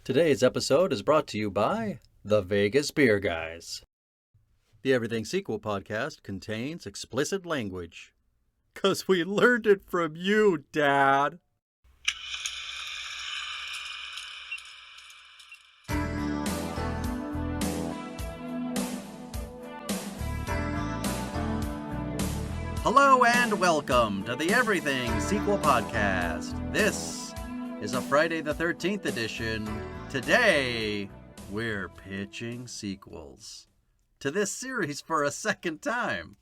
Today's episode is brought to you by the Vegas Beer Guys. The Everything Sequel podcast contains explicit language. 'Cause we learned it from you, Dad. Hello and welcome to the Everything Sequel podcast. This is a Friday the 13th edition. Today, we're pitching sequels to this series for a second time.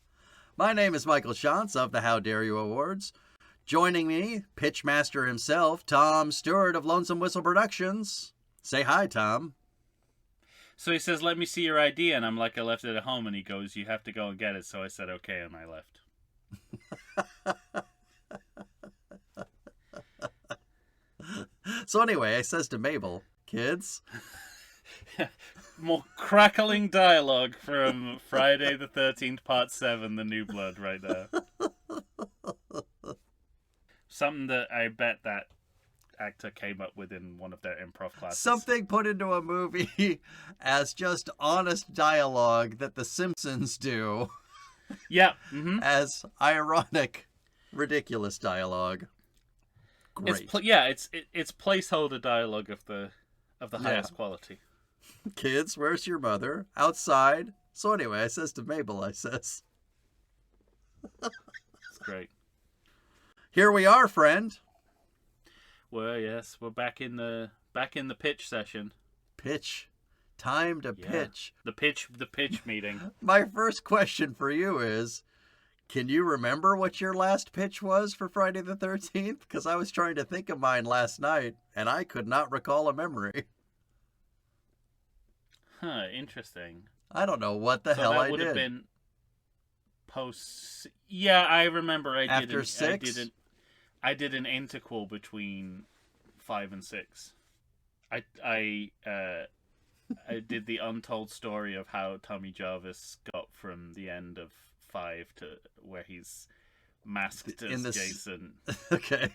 My name is Michael Shantz of the How Dare You Awards. Joining me, Pitchmaster himself, Tom Stewart of Lonesome Whistle Productions. Say hi, Tom. So he says, "Let me see your ID," and I'm like, "I left it at home," and he goes, "You have to go and get it." So I said, "Okay," and I left. So anyway, I says to Mabel, kids. More crackling dialogue from Friday the 13th, Part 7, The New Blood, right there. Something that I bet that actor came up with in one of their improv classes. Something put into a movie as just honest dialogue that The Simpsons do. Yeah. As ironic, ridiculous dialogue. Great. It's placeholder dialogue of the highest quality. Kids, where's your mother? Outside. So anyway, I says to Mabel, I says, It's great. Here we are, friend. Well, yes, we're back in the pitch session. Pitch. Time to pitch. The pitch meeting. My first question for you is, can you remember what your last pitch was for Friday the 13th? Because I was trying to think of mine last night, and I could not recall a memory. Huh, interesting. I don't know what the hell I did. That would have been post... Yeah, I remember After 6? I did an interquel between 5 and 6. I did the untold story of how Tommy Jarvis got from the end of 5 to where he's masked as Jason. Okay.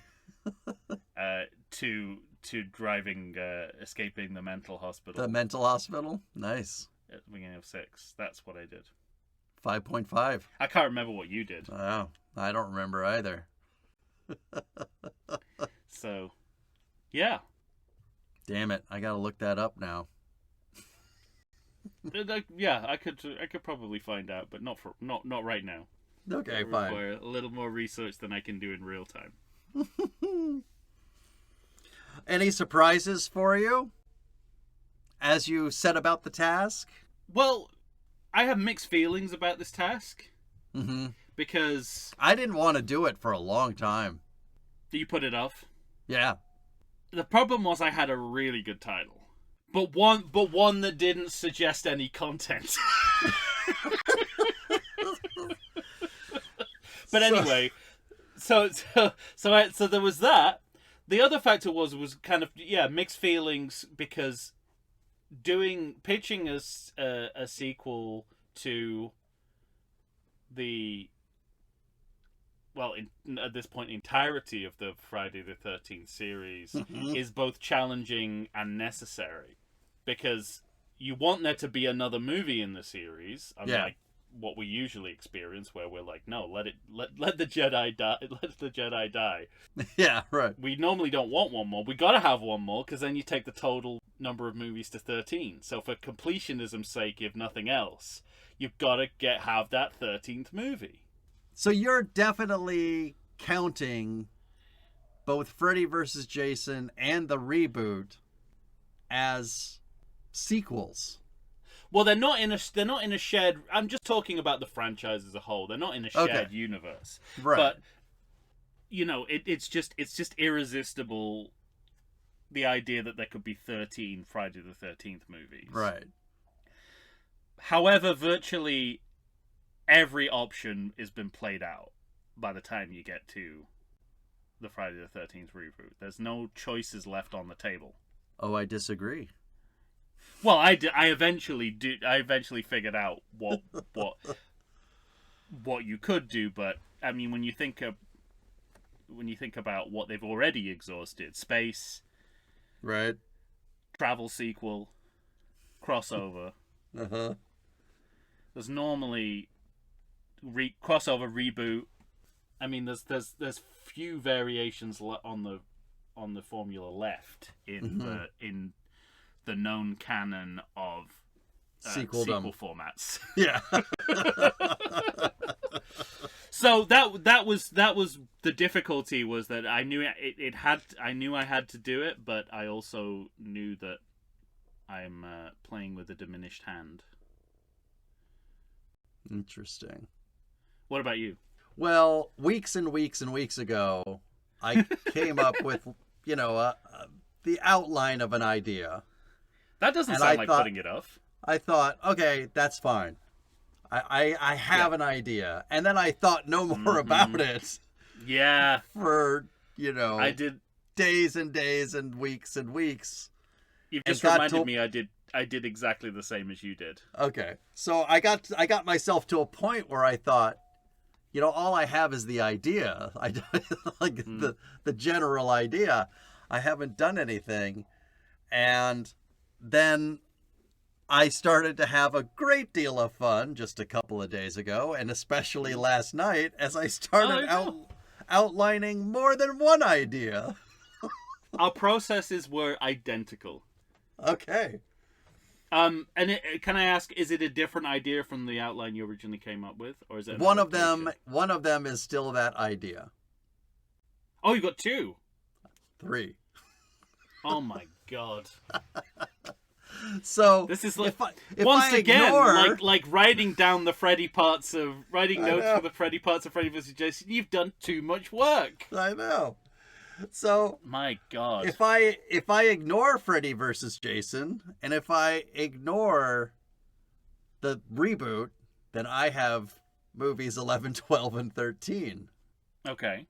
To driving, escaping the mental hospital. The mental hospital? Nice. At the beginning of 6. That's what I did. 5.5. I can't remember what you did. Oh, I don't remember either. So, yeah. Damn it! I gotta look that up now. Yeah, I could probably find out, but not right now. Okay, It fine. require a little more research than I can do in real time. Any surprises for you as you set about the task? Well, I have mixed feelings about this task. Mm-hmm. Because I didn't want to do it for a long time. you put it off. Yeah. The problem was I had a really good title, but one that didn't suggest any content. But anyway, so there was that. The other factor was kind of mixed feelings because pitching as a sequel to the at this point entirety of the Friday the 13th series is both challenging and necessary because you want there to be another movie in the series, unlike what we usually experience where we're like, no, let the Jedi die, let the Jedi die. Yeah, right. We normally don't want one more. We gotta have one more because then you take the total number of movies to 13. So for completionism's sake, if nothing else, you've got to have that 13th movie. So you're definitely counting both Freddy vs. Jason and the reboot as sequels. Well, they're not in a shared. I'm just talking about the franchise as a whole. They're not in a shared universe. Right. But it's just irresistible, the idea that there could be 13 Friday the 13th movies. Right. However, virtually every option has been played out by the time you get to the Friday the 13th reboot. There's no choices left on the table. Oh, I disagree. Well, I eventually figured out what you could do, but I mean, when you think about what they've already exhausted, space, right, travel sequel, crossover. Uh-huh. There's normally crossover, reboot. I mean, there's few variations on the formula left in the known canon of sequel formats. Yeah. So that was the difficulty, was that I knew I knew I had to do it, but I also knew that I'm playing with a diminished hand. Interesting. What about you? Well, weeks and weeks and weeks ago, I came up with, the outline of an idea. That doesn't sound like putting it off. I thought, okay, that's fine. I have an idea. And then I thought no more about it. Yeah. For, I did days and days and weeks and weeks. You've just reminded me I did exactly the same as you did. Okay. So I got myself to a point where I thought, all I have is the idea. The general idea. I haven't done anything. And then I started to have a great deal of fun just a couple of days ago, and especially last night as I started outlining more than one idea. Our processes were identical. Okay. And can I ask, is it a different idea from the outline you originally came up with, or is it one of them? One of them is still that idea. Oh, you got 2. 3. Oh my god. So this is like once again like writing down the Freddy parts of notes for the Freddy parts of Freddy vs. Jason. You've done too much work. I know. So my god. If I ignore Freddy vs. Jason, and if I ignore the reboot, then I have movies 11, 12, and 13. Okay.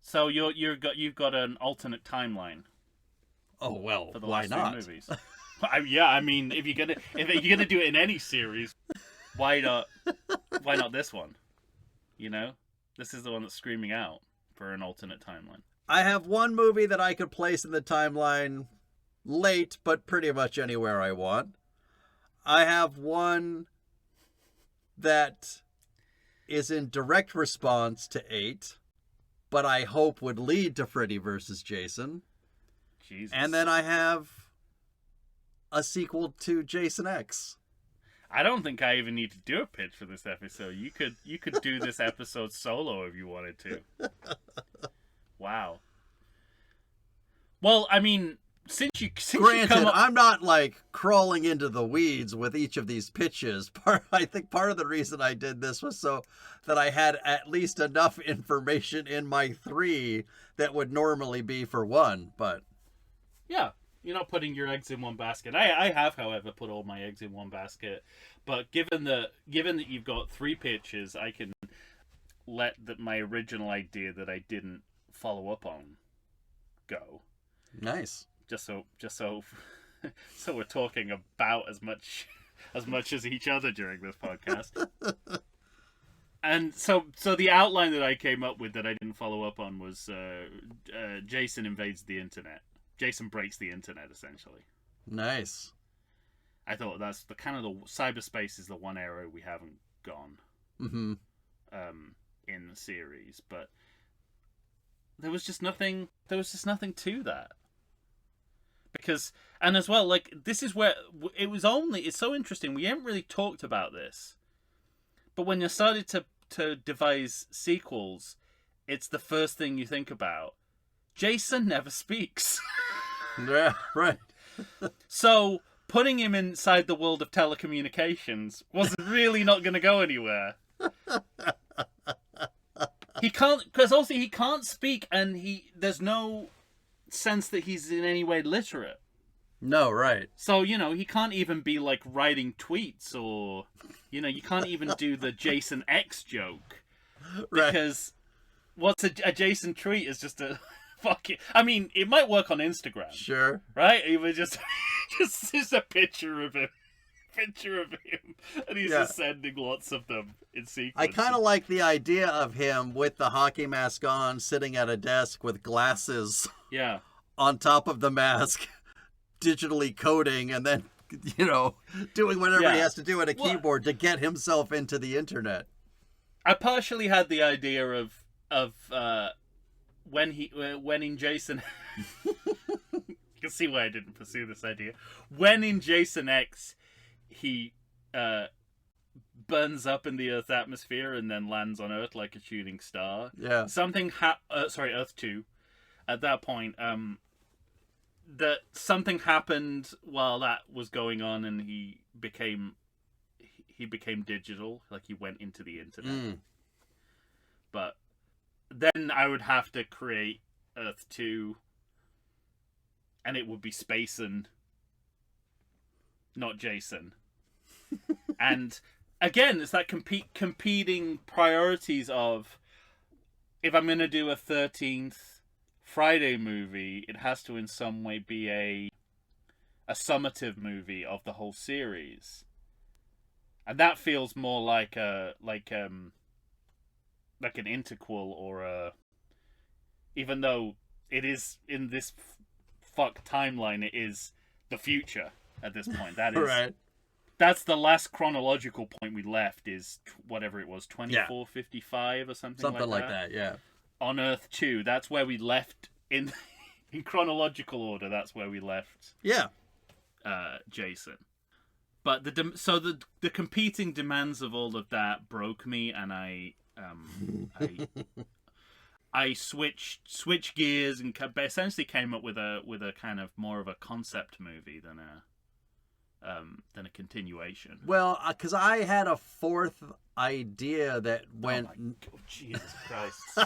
So you've got an alternate timeline. Oh well, for the why last not? 3 movies. Yeah, I mean, if you're gonna do it in any series, why not this one? This is the one that's screaming out for an alternate timeline. I have one movie that I could place in the timeline late, but pretty much anywhere I want. I have one that is in direct response to 8, but I hope would lead to Freddy vs. Jason. Jesus. And then I have a sequel to Jason X. I don't think I even need to do a pitch for this episode. You could do this episode solo if you wanted to. Wow. Well, I mean, since Granted, you come up... I'm not like crawling into the weeds with each of these pitches. I think part of the reason I did this was so that I had at least enough information in my 3 that would normally be for 1, but... Yeah, you're not putting your eggs in one basket. I have, however, put all my eggs in one basket. But given that you've got 3 pitches, I can let my original idea that I didn't follow up on go. Nice. Just so so we're talking about as much as each other during this podcast. And so the outline that I came up with that I didn't follow up on was Jason invades the internet. Jason breaks the internet, essentially. Nice. I thought that's the kind of the cyberspace is the one area we haven't gone in the series, but there was just nothing to that. Because, and as well, like, this is where it's so interesting. We haven't really talked about this, but when you started to devise sequels, it's the first thing you think about. Jason never speaks. Yeah, right. So putting him inside the world of telecommunications was really not going to go anywhere. He can't, because also he can't speak, and there's no sense that he's in any way literate. No, right. So, he can't even be like writing tweets, or, you can't even do the Jason X joke. Because what's a Jason tweet is just a... Fuck it. I mean, it might work on Instagram. Sure. Right? It was just a picture of him. And he's just sending lots of them in sequence. I kind of like the idea of him with the hockey mask on, sitting at a desk with glasses on top of the mask, digitally coding and then, doing whatever he has to do at a keyboard to get himself into the internet. I partially had the idea of when in Jason. You can see why I didn't pursue this idea. When in Jason X, he burns up in the Earth's atmosphere and then lands on Earth like a shooting star. Yeah. Earth 2. At that point, that something happened while that was going on, and he became digital, like he went into the internet. But then I would have to create Earth 2, and it would be Spacen, not Jason. And again, it's that competing priorities of, if I'm going to do a 13th Friday movie, it has to in some way be a summative movie of the whole series. And that feels more like an interquel, or even though it is in this fuck timeline, it is the future at this point. That is right. That's the last chronological point we left, is whatever it was, 2455 or something like that. Yeah. On Earth 2, that's where we left in chronological order. That's where we left. Yeah. Jason. But the competing demands of all of that broke me, and I switched gears and essentially came up with a kind of more of a concept movie than a continuation. Well, because I had a fourth idea that went. Oh, Jesus Christ!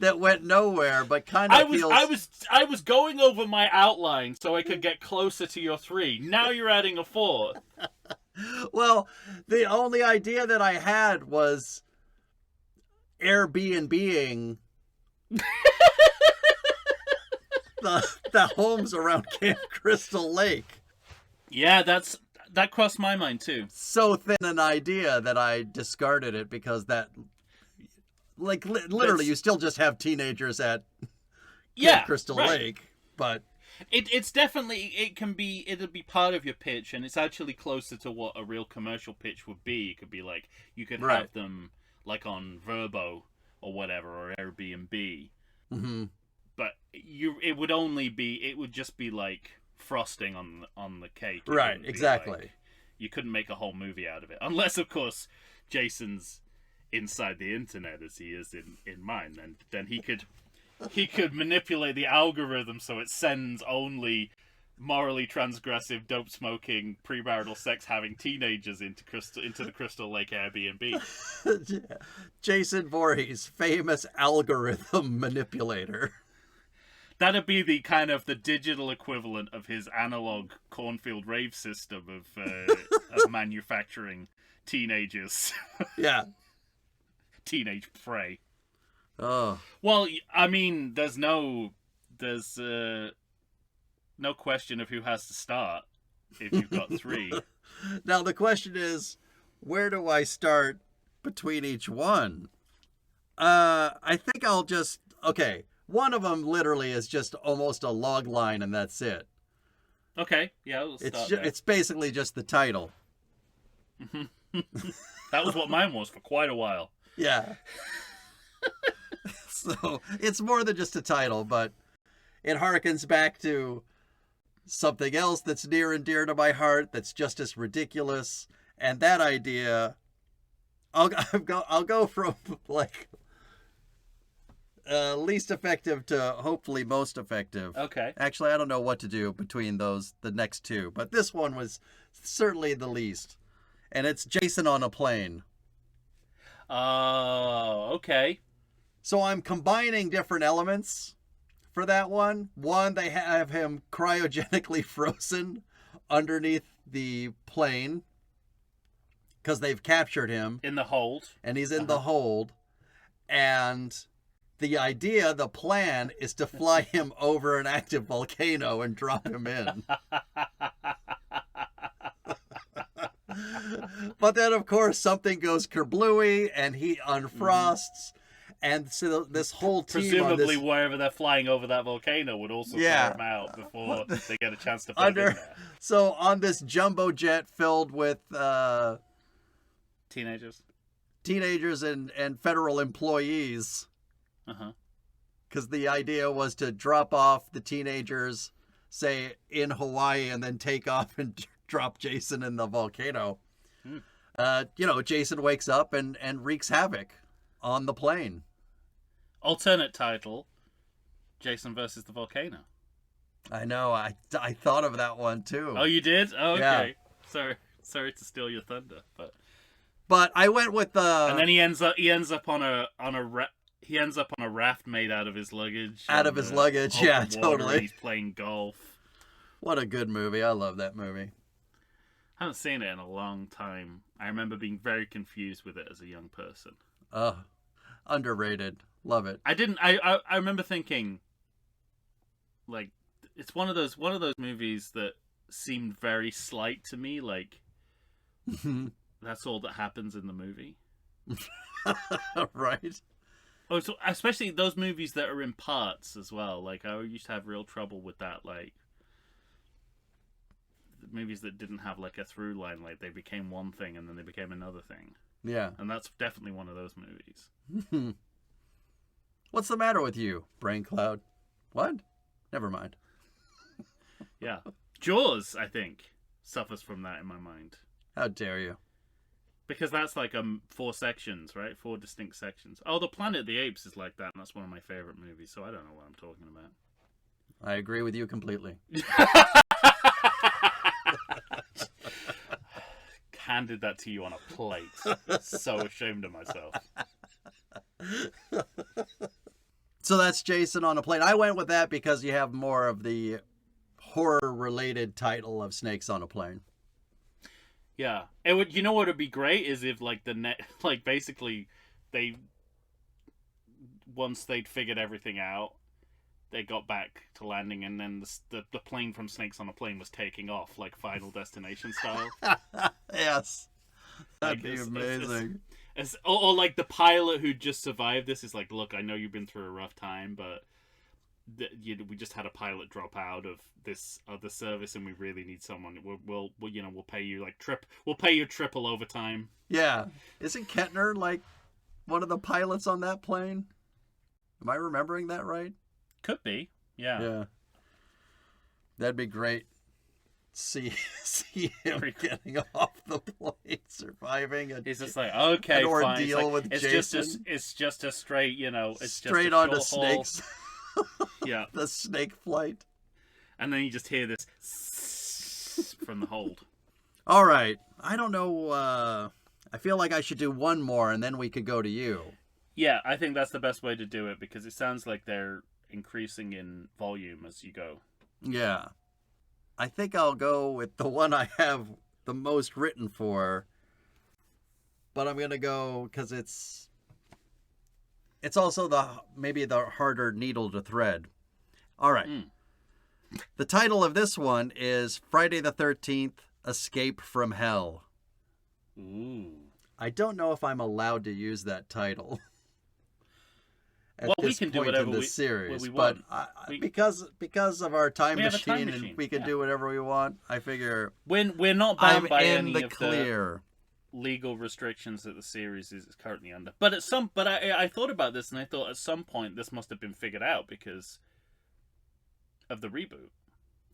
that went nowhere, but kind of I was going over my outline so I could get closer to your 3. Now you're adding a 4th. Well, the only idea that I had was Airbnb-ing the homes around Camp Crystal Lake. Yeah, that crossed my mind too. So thin an idea that I discarded it, because that, like, literally, you still just have teenagers at Camp Crystal Lake, but it's definitely, it'll be part of your pitch, and it's actually closer to what a real commercial pitch would be. It could be like, you could have them like on Vrbo or whatever, or Airbnb. Mm-hmm. But it would just be like frosting on the cake. Right, exactly. Like, you couldn't make a whole movie out of it, unless of course Jason's inside the internet as he is in mine, and then he could manipulate the algorithm so it sends only morally transgressive, dope smoking, premarital sex having teenagers into the Crystal Lake Airbnb. Jason Voorhees, famous algorithm manipulator. That'd be the kind of the digital equivalent of his analog cornfield rave system of manufacturing teenagers. Yeah. Teenage prey. Oh. Well, I mean, there's no question of who has to start if you've got 3. Now the question is, where do I start between each one? I think I'll just, okay. One of them literally is just almost a log line, and that's it. Okay, yeah, we'll start there. It's basically just the title. That was what mine was for quite a while. Yeah. So it's more than just a title, but it harkens back to something else that's near and dear to my heart, that's just as ridiculous. And that idea, I'll go from like least effective to hopefully most effective. Okay. Actually, I don't know what to do between the next two, but this one was certainly the least. And it's Jason on a plane. Oh, okay. So I'm combining different elements for that one. One, they have him cryogenically frozen underneath the plane because they've captured him. In the hold. And he's in the hold. And the idea, the plan, is to fly him over an active volcano and drop him in. But then, of course, something goes kerblooey and he unfrosts. And so this whole team presumably on this, wherever they're flying over that volcano would also clear them out before they get a chance to put it in there. So on this jumbo jet filled with Teenagers and federal employees, Uh-huh. because the idea was to drop off the teenagers, say, in Hawaii, and then take off and drop Jason in the volcano. Jason wakes up and wreaks havoc on the plane. Alternate title, Jason versus the Volcano. I know. I thought of that one too. Oh, you did? Oh, okay. Yeah. Sorry to steal your thunder, but I went with the. And then he ends up on a raft made out of his luggage. Yeah, totally. He's playing golf. What a good movie! I love that movie. I haven't seen it in a long time. I remember being very confused with it as a young person. Underrated. Love it. I remember thinking, like, it's one of those movies that seemed very slight to me. Like, that's all that happens in the movie. Right. Oh, so especially those movies that are in parts as well. Like, I used to have real trouble with that. Like, movies that didn't have like a through line, like they became one thing and then they became another thing. Yeah. And that's definitely one of those movies. What's the matter with you, Brain Cloud? What? Never mind. Yeah. Jaws, I think, suffers from that in my mind. How dare you? Because that's like 4 sections, right? 4 distinct sections. Oh, The Planet of the Apes is like that, and that's one of my favorite movies, so I don't know what I'm talking about. I agree with you completely. Handed that to you on a plate. So ashamed of myself. So that's Jason on a plane. I went with that because you have more of the horror-related title of Snakes on a Plane. Yeah, it would. You know what would be great is if basically once they'd figured everything out, they got back to landing, and then the plane from Snakes on a Plane was taking off, like Final Destination style. Yes, that'd like, be amazing. Or like the pilot who just survived this is like, look, I know you've been through a rough time, but we just had a pilot drop out of this other service, and we really need someone. We'll pay you we'll pay you triple overtime. Yeah, isn't Kettner like one of the pilots on that plane? Am I remembering that right? Could be. Yeah. Yeah. That'd be great. See him getting off the plane, surviving. He's just like, okay, an fine. ordeal with Jason. It's just a straight, it's straight just a onto short snakes. Yeah. The snake flight. And then you just hear this from the hold. All right. I don't know. I feel like I should do one more, and then we could go to you. Yeah, I think that's the best way to do it, because it sounds like they're increasing in volume as you go. Yeah. I think I'll go with the one I have the most written for. But I'm going to go because it's also maybe the harder needle to thread. All right. The title of this one is Friday the 13th, Escape from Hell. Ooh. I don't know if I'm allowed to use that title. Well, we can do whatever we series, want. But because of our time machine, and we can do whatever we want, I figure we're not bound by any the of clear. The legal restrictions that the series is currently under. But I thought about this, and I thought at some point this must have been figured out because of the reboot.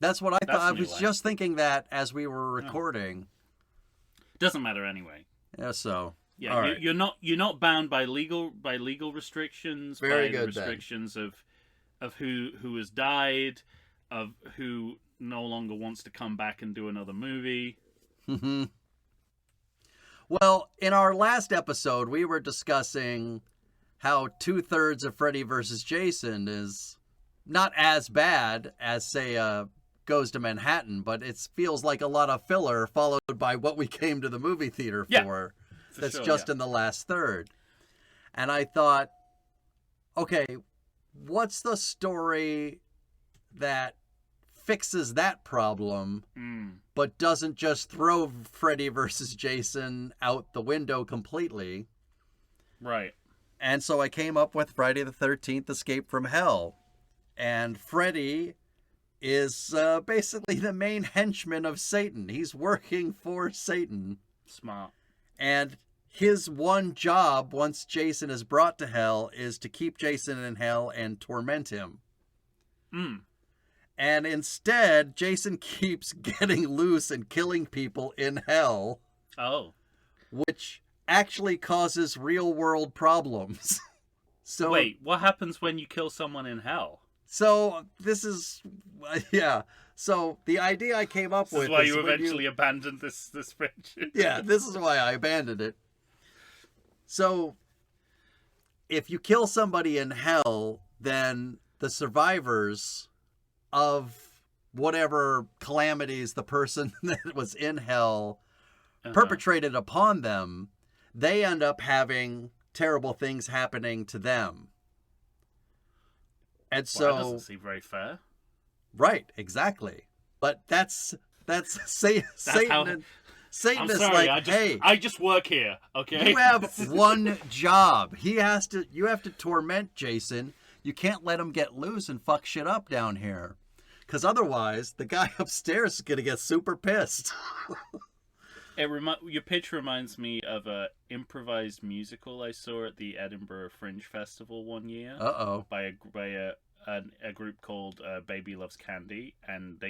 That's what I thought. I was just thinking that as we were recording. Doesn't matter anyway. Yeah. So. Yeah, right. You're not bound by legal restrictions, restrictions of who has died, of who no longer wants to come back and do another movie. Mm-hmm. Well, in our last episode, we were discussing how 2/3 of Freddy vs. Jason is not as bad as, say, Goes to Manhattan, but it feels like a lot of filler followed by what we came to the movie theater for. That's just in the last third. And I thought, okay, what's the story that fixes that problem, but doesn't just throw Freddy versus Jason out the window completely? Right. And so I came up with Friday the 13th Escape from Hell. And Freddy is basically the main henchman of Satan. He's working for Satan. Smart. And his one job, once Jason is brought to hell, is to keep Jason in hell and torment him. And instead, Jason keeps getting loose and killing people in hell. Oh. Which actually causes real-world problems. So wait, what happens when you kill someone in hell? So this is, yeah. So the idea I came up with is why you eventually abandoned this friendship. Yeah, this is why I abandoned it. So if you kill somebody in hell, then the survivors of whatever calamities the person that was in hell perpetrated upon them, they end up having terrible things happening to them. And so that doesn't seem very fair. Right, exactly. But that's Satan. Satan is like, I just work here, okay? You have one job. You have to torment Jason. You can't let him get loose and fuck shit up down here. Because otherwise, the guy upstairs is going to get super pissed. Your pitch reminds me of a improvised musical I saw at the Edinburgh Fringe Festival one year. By a group called Baby Loves Candy, and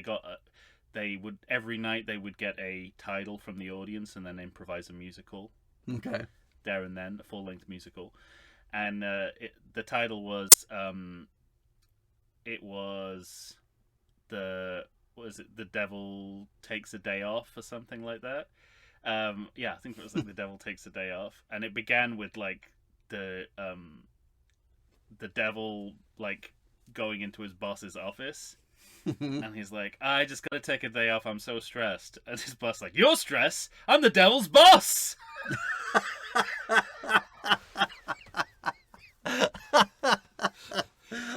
every night they would get a title from the audience and then improvise a musical. Okay. There and then, a full-length musical, and the title was The Devil Takes a Day Off or something like that. I think it was like The Devil Takes a Day Off, and it began with like the devil like going into his boss's office, and he's like, I just gotta take a day off, I'm so stressed. And his boss like, you're stressed? I'm the devil's boss.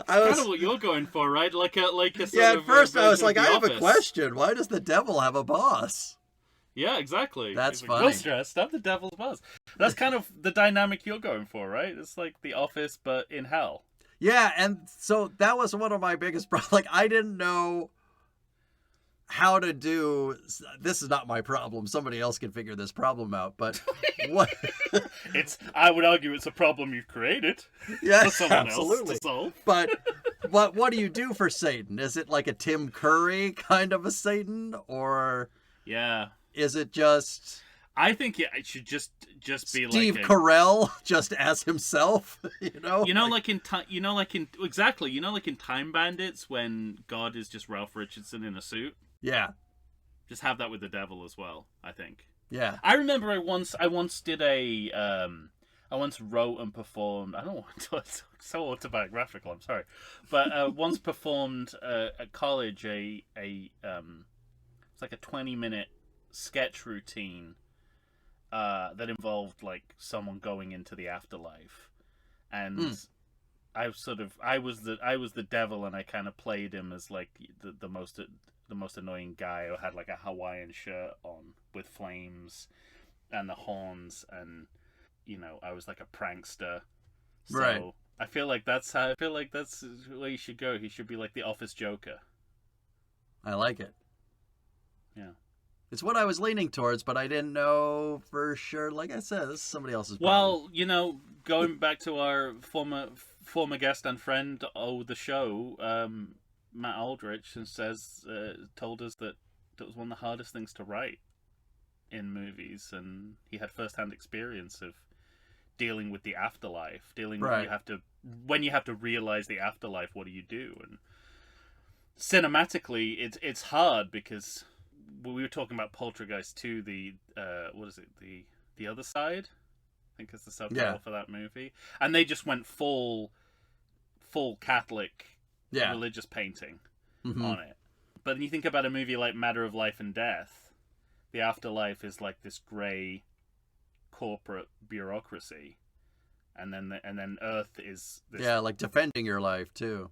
Kind of what you're going for, right? Like a sort yeah. At of first, I was like, I have Office. a question. Why does the devil have a boss? Yeah, exactly. That's He's funny. Like, you're stressed. I'm the devil's boss. That's kind of the dynamic you're going for, right? It's like The Office, but in hell. Yeah, and so that was one of my biggest problems. Like, I didn't know how to do. This is not my problem. Somebody else can figure this problem out. But what? I would argue it's a problem you've created. Yeah, for someone absolutely. else to solve. But what do you do for Satan? Is it like a Tim Curry kind of a Satan, or yeah, is it just? I think it should just be Steve like Carell just as himself, like in Time Bandits when God is just Ralph Richardson in a suit. Yeah, just have that with the devil as well. I think. Yeah, I remember I once did I once wrote and performed. I don't want to. It's so autobiographical. I'm sorry, but once performed at college it's like a 20-minute sketch routine. That involved like someone going into the afterlife, and I was the devil, and I kind of played him as like the most annoying guy who had like a Hawaiian shirt on with flames and the horns, and I was like a prankster. So right. I feel like that's the way he should go. He should be like the Office Joker. I like it. Yeah. It's what I was leaning towards, but I didn't know for sure. Like I said, this is somebody else's problem. Well, going back to our former guest and friend of the show, Matt Aldrich, told us that it was one of the hardest things to write in movies, and he had first-hand experience of dealing with the afterlife, right. when you have to realize the afterlife. What do you do? And cinematically, it's hard because. We were talking about Poltergeist 2, the Other Side, I think is the subtitle for that movie, and they just went full Catholic religious painting on it. But then you think about a movie like Matter of Life and Death, the afterlife is like this grey corporate bureaucracy, and then Earth is this... like defending your life too.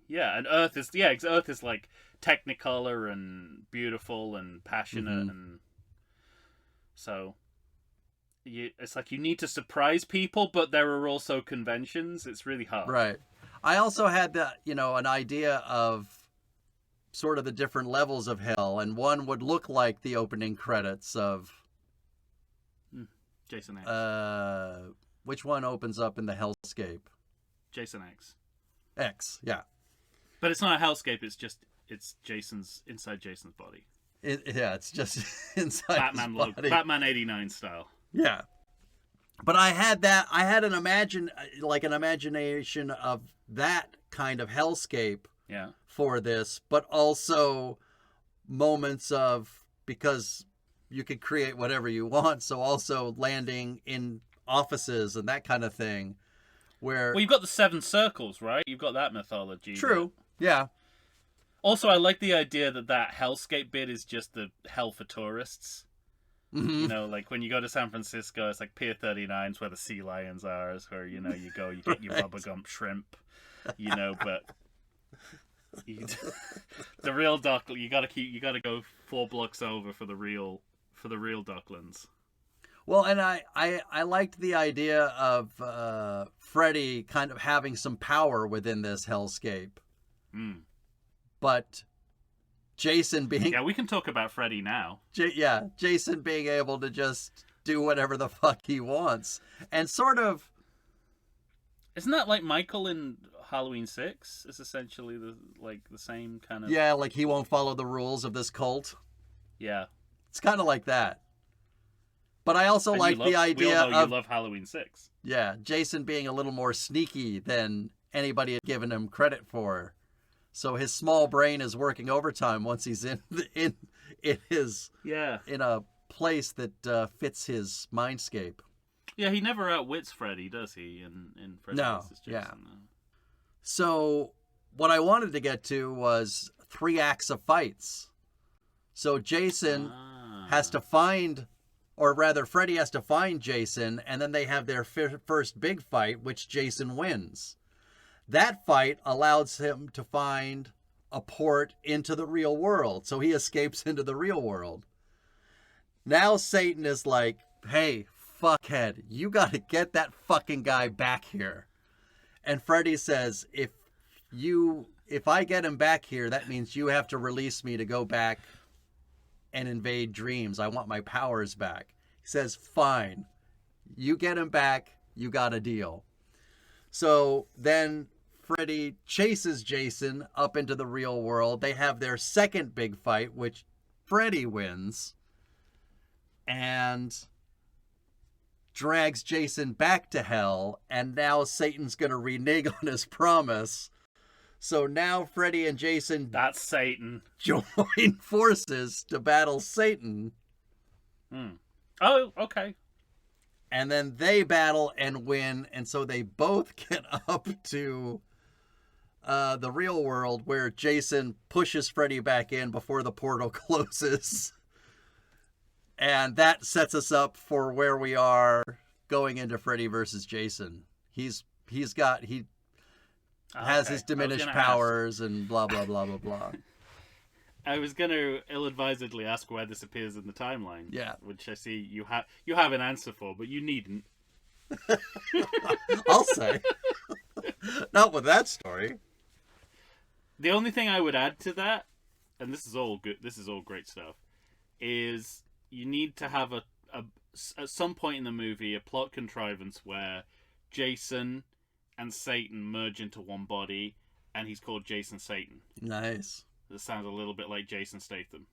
Yeah, and Earth is like Technicolor and beautiful and passionate, and so it's like you need to surprise people, but there are also conventions. It's really hard. Right. I also had an idea of sort of the different levels of hell, and one would look like the opening credits of Jason X. Which one opens up in the hellscape? Jason X. X, yeah. But it's not a hellscape. It's inside Jason's body. It's just inside Batman his body. Batman '89 style. Yeah. But I had an imagination of that kind of hellscape. Yeah. For this, but also moments of, because you could create whatever you want, so also landing in offices and that kind of thing. Well, you've got the 7 circles, right? You've got that mythology. True. Yeah. Also, I like the idea that hellscape bit is just the hell for tourists. Mm-hmm. Like when you go to San Francisco, it's like Pier 39 is where the sea lions are. It's where, you go, you get your Bubba Gump shrimp, but the real duck, you gotta go 4 blocks over for the real Ducklands. Well, and I liked the idea of Freddy kind of having some power within this hellscape. But Jason being... Yeah, we can talk about Freddy now. Jason being able to just do whatever the fuck he wants. And sort of... Isn't that like Michael in Halloween 6? It's essentially the same kind of... Yeah, like he won't follow the rules of this cult. Yeah. It's kind of like that. But I also like the idea of... You love Halloween 6. Yeah, Jason being a little more sneaky than anybody had given him credit for. So his small brain is working overtime once he's in his... Yeah. In a place that fits his mindscape. Yeah, he never outwits Freddy, does he? In Freddy vs. Jason. Yeah. So what I wanted to get to was 3 acts of fights. So Jason has to find, or rather Freddy has to find Jason, and then they have their first big fight, which Jason wins. That fight allows him to find a port into the real world, so he escapes into the real world. Now Satan is like, hey, fuckhead, you gotta get that fucking guy back here. And Freddy says, if I get him back here, that means you have to release me to go back and invade dreams. I want my powers back. He says, fine. You get him back, you got a deal. So then Freddy chases Jason up into the real world. They have their second big fight, which Freddy wins. And drags Jason back to hell, and now Satan's going to renege on his promise. So now Freddy and Jason... That's Satan. ...join forces to battle Satan. Oh, okay. And then they battle and win, and so they both get up to the real world, where Jason pushes Freddy back in before the portal closes. And that sets us up for where we are going into Freddy versus Jason. He has his diminished powers and blah, blah, blah, blah, blah. I was going to ill-advisedly ask where this appears in the timeline. Yeah. Which I see you have an answer for, but you needn't. I'll say. Not with that story. The only thing I would add to that, and this is all good, this is all great stuff, is you need to have at some point in the movie a plot contrivance where Jason and Satan merge into one body, and he's called Jason Satan. Nice. This sounds a little bit like Jason Statham.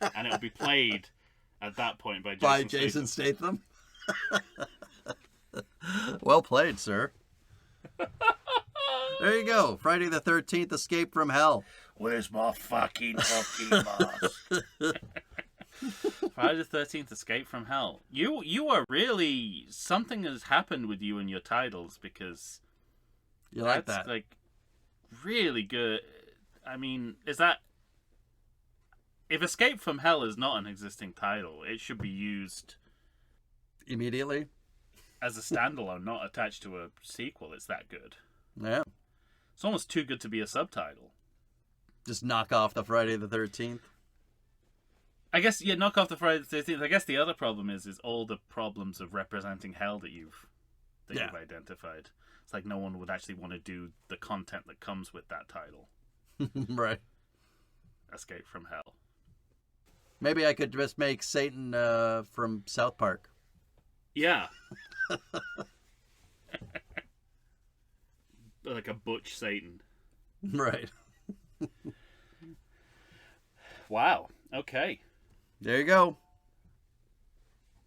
And it'll be played at that point by Jason Statham. Well played, sir. There you go. Friday the 13th, Escape from Hell. Where's my fucking mask? Friday the 13th, Escape from Hell. You are really... Something has happened with you and your titles, because... You like that? Like, really good. I mean, is that... If Escape from Hell is not an existing title, it should be used... Immediately? As a standalone, not attached to a sequel. It's that good. Yeah. It's almost too good to be a subtitle. Just knock off the Friday the 13th. I guess, yeah, knock off the Friday the 13th. I guess the other problem is all the problems of representing hell that you've identified. It's like no one would actually want to do the content that comes with that title. Right. Escape from Hell. Maybe I could just make Satan from South Park. Yeah. Like a butch Satan. Right. Wow. Okay. There you go.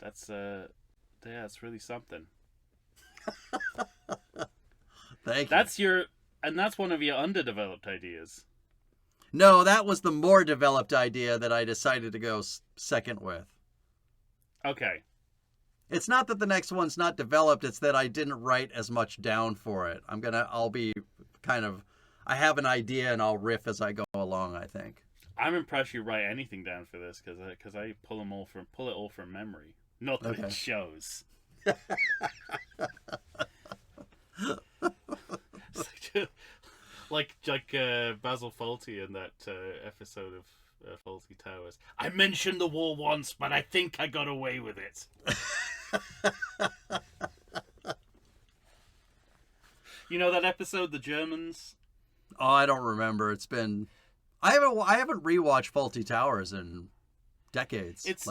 That's it's really something. Thank you. That's one of your underdeveloped ideas. No, that was the more developed idea that I decided to go second with. Okay. It's not that the next one's not developed, it's that I didn't write as much down for it. I'll be I have an idea and I'll riff as I go along, I think. I'm impressed you write anything down for this because I pull it all from memory. Not that it shows. like Basil Fawlty in that episode of Fawlty Towers. I mentioned the war once, but I think I got away with it. You know that episode, The Germans? Oh, I don't remember. It's been... I haven't rewatched Fawlty Towers in decades. It's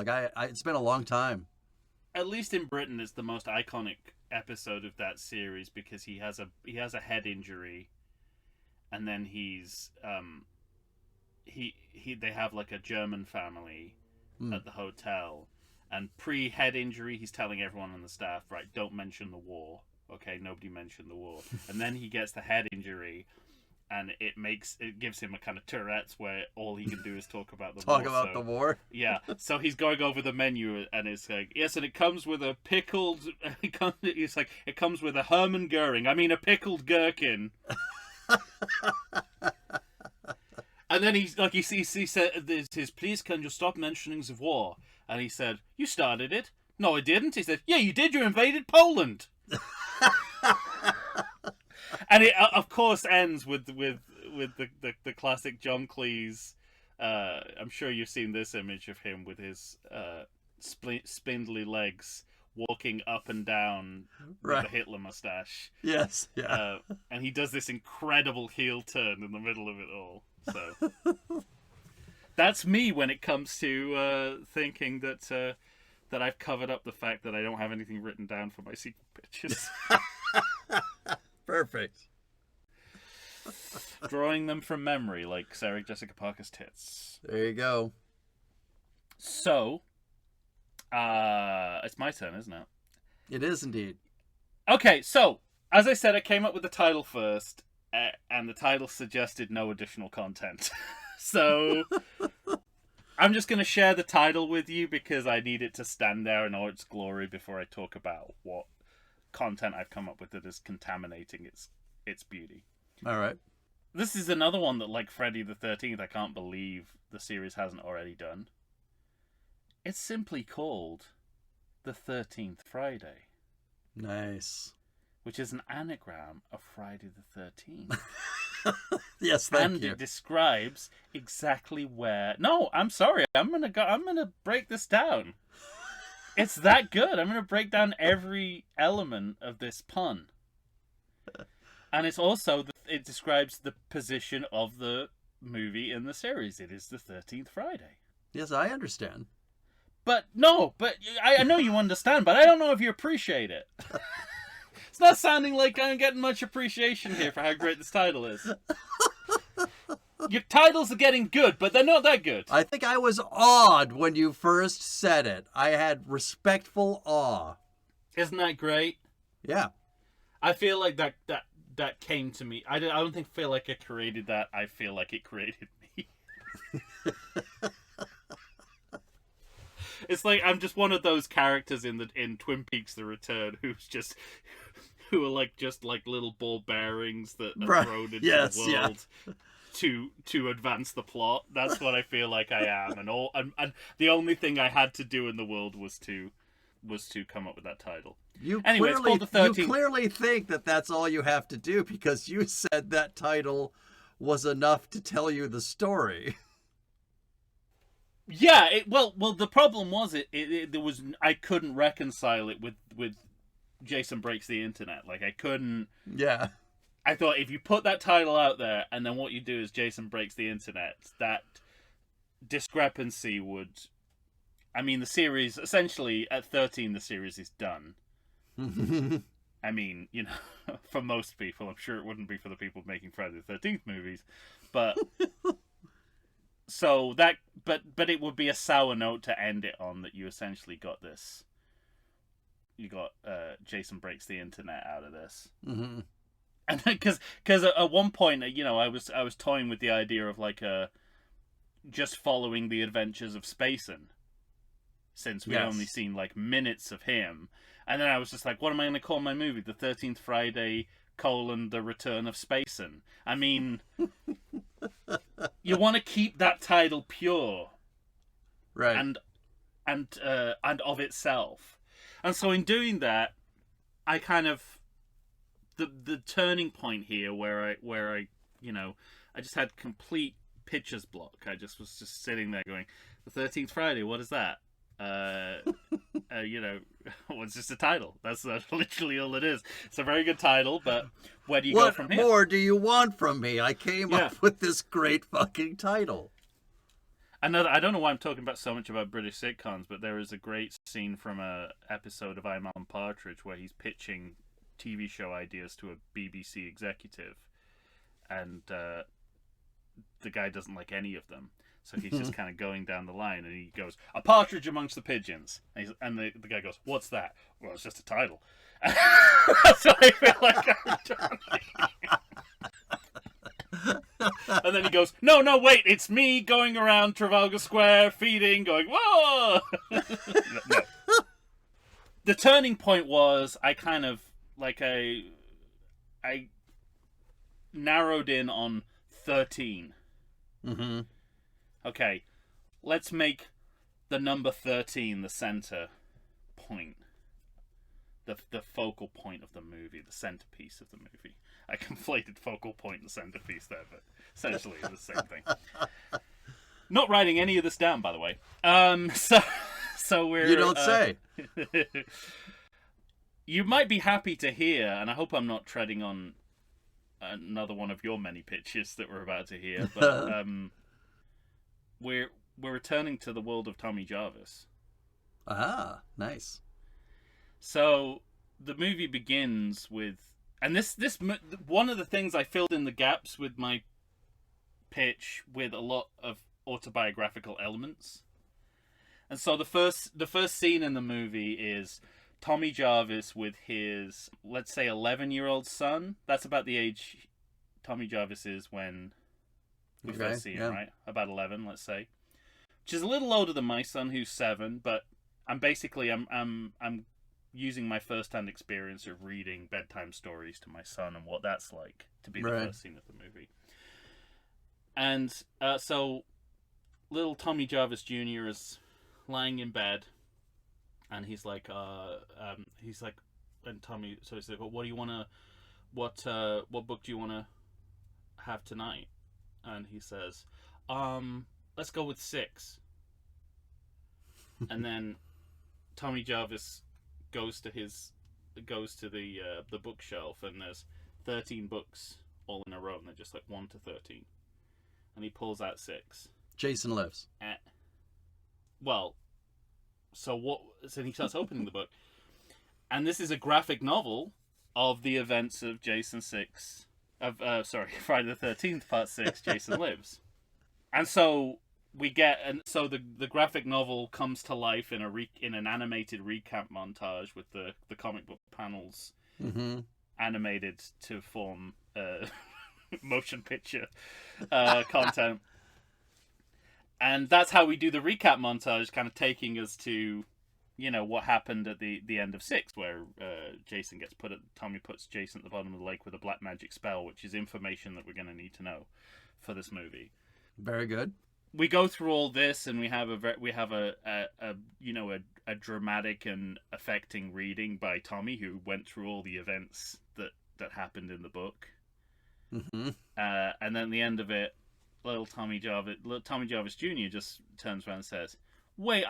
been a long time. At least in Britain, it's the most iconic episode of that series because he has a head injury, and then they have like a German family at the hotel, and pre-head injury, he's telling everyone on the staff, right, don't mention the war. Okay, nobody mentioned the war. And then he gets the head injury, and it gives him a kind of Tourette's where all he can do is talk about the war. Talk about the war? Yeah. So he's going over the menu, and it's like, yes, and it comes with a pickled... it comes with a Hermann Goering. I mean, a pickled gherkin. And then he said, please, can you stop mentioning the war? And he said, you started it. No, I didn't. He said, yeah, you did. You invaded Poland. And it, of course, ends with the classic John Cleese. I'm sure you've seen this image of him with his spindly legs walking up and down with a Hitler mustache. Yes, yeah. And he does this incredible heel turn in the middle of it all. So that's me when it comes to thinking that I've covered up the fact that I don't have anything written down for my sequel pitches. Perfect. Drawing them from memory, like Sarah Jessica Parker's tits. There you go. So, it's my turn, isn't it? It is indeed. Okay, so, as I said, I came up with the title first, and the title suggested no additional content. So, I'm just going to share the title with you because I need it to stand there in all its glory before I talk about what content I've come up with that is contaminating its beauty. All right. This is another one that, like Friday the 13th, I can't believe the series hasn't already done. It's simply called The 13th Friday. Nice. Which is an anagram of Friday the 13th. Yes, thank you. And it describes exactly where... No, I'm sorry. I'm gonna break this down. It's that good. I'm gonna break down every element of this pun. And it's also... It describes the position of the movie in the series. It is the 13th Friday. Yes, I understand. But I know you understand, but I don't know if you appreciate it. It's not sounding like I'm getting much appreciation here for how great this title is. Your titles are getting good, but they're not that good. I think I was awed when you first said it. I had respectful awe. Isn't that great? Yeah. I feel like that came to me. I don't feel like I created that. I feel like it created me. It's like I'm just one of those characters in Twin Peaks: The Return who are like little ball bearings that are thrown into the world to advance the plot. That's what I feel like I am, and the only thing I had to do in the world was to come up with that title. Anyway, it's called The 13th. You clearly think that that's all you have to do because you said that title was enough to tell you the story. Yeah, well, the problem was there was I couldn't reconcile it with Jason Breaks the Internet. Like I couldn't. Yeah. I thought if you put that title out there and then what you do is Jason Breaks the Internet, that discrepancy would. I mean, the series essentially at 13, the series is done. I mean, you know, for most people, I'm sure it wouldn't be for the people making Friday the 13th movies, but. So that, but it would be a sour note to end it on that you essentially got this. You got Jason Breaks the Internet out of this, and because at one point, you know, I was toying with the idea of like just following the adventures of Spacin, since we'd only seen like minutes of him, and then I was just like, what am I going to call my movie? The 13th Friday: The Return of Spacin. I mean. You want to keep that title pure, right? And of itself, and so in doing that, I kind of the turning point here where I you know I just had complete pitcher's block. I was just sitting there going, the 13th Friday. What is that? You know, it's just a title. That's literally all it is. It's a very good title, but where do you go from here? What more do you want from me? I came up with this great fucking title. Another, I don't know why I'm talking about so much about British sitcoms, but there is a great scene from a episode of I'm Alan Partridge where he's pitching TV show ideas to a BBC executive, and the guy doesn't like any of them. So he's just kind of going down the line, and he goes, "A partridge amongst the pigeons," and the guy goes, "What's that?" "Well, it's just a title." That's what I feel like I'm trying. And then he goes, "No, wait, it's me going around Trafalgar Square, feeding, going, whoa!" No. The turning point was I kind of like I narrowed in on 13. Mm-hmm. Okay, let's make the number 13 the center point. The focal point of the movie, the centerpiece of the movie. I conflated focal point and centerpiece there, but essentially it's the same thing. Not writing any of this down, by the way. So we're... You don't say. You might be happy to hear, and I hope I'm not treading on another one of your many pitches that we're about to hear, but... We're returning to the world of Tommy Jarvis. Ah, nice. So the movie begins with, and this one of the things I filled in the gaps with my pitch with a lot of autobiographical elements. And so the first scene in the movie is Tommy Jarvis with his, let's say, 11-year-old son. That's about the age Tommy Jarvis is when we first see him, right? About 11, let's say. Which is a little older than my son, who's 7, but I'm using my first-hand experience of reading bedtime stories to my son and what that's like to be the first scene of the movie. And so little Tommy Jarvis Jr. is lying in bed, and he's like, and Tommy, so he's like, well, what do you want to, what book do you want to have tonight? And he says, let's go with 6. And then Tommy Jarvis goes to the bookshelf, and there's 13 books all in a row, and they're just like 1 to 13. And he pulls out 6. Jason Lives. So he starts opening the book, and this is a graphic novel of the events of Friday the 13th, Part 6, Jason Lives. And so the graphic novel comes to life in an animated recap montage with the comic book panels animated to form motion picture content. And that's how we do the recap montage, kind of taking us to, what happened at the end of 6, where Tommy puts Jason at the bottom of the lake with a black magic spell, which is information that we're going to need to know for this movie. Very good. We go through all this, and we have a dramatic and affecting reading by Tommy, who went through all the events that happened in the book. Mm-hmm. And then at the end of it, little Tommy Jarvis Jr. just turns around and says, "Wait,"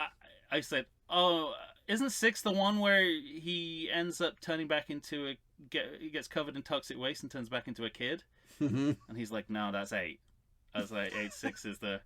I said, "Oh, isn't 6 the one where he ends up turning back into he gets covered in toxic waste and turns back into a kid?" And he's like, "No, that's 8." I was like, 6 is the...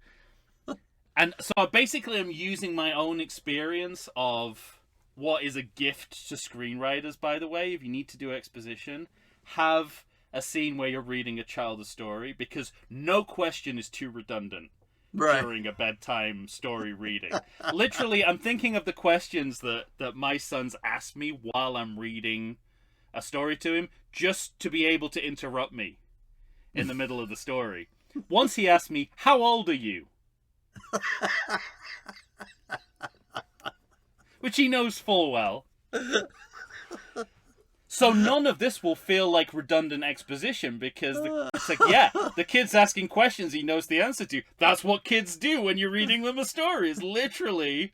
And so basically I'm using my own experience of what is a gift to screenwriters, by the way, if you need to do exposition. Have a scene where you're reading a child a story, because no question is too redundant during a bedtime story reading. Literally, I'm thinking of the questions that my sons ask me while I'm reading a story to him, just to be able to interrupt me in the middle of the story. Once he asked me, "How old are you?" Which he knows full well. So none of this will feel like redundant exposition, because it's like, yeah, the kid's asking questions he knows the answer to. That's what kids do when you're reading them a story, is literally...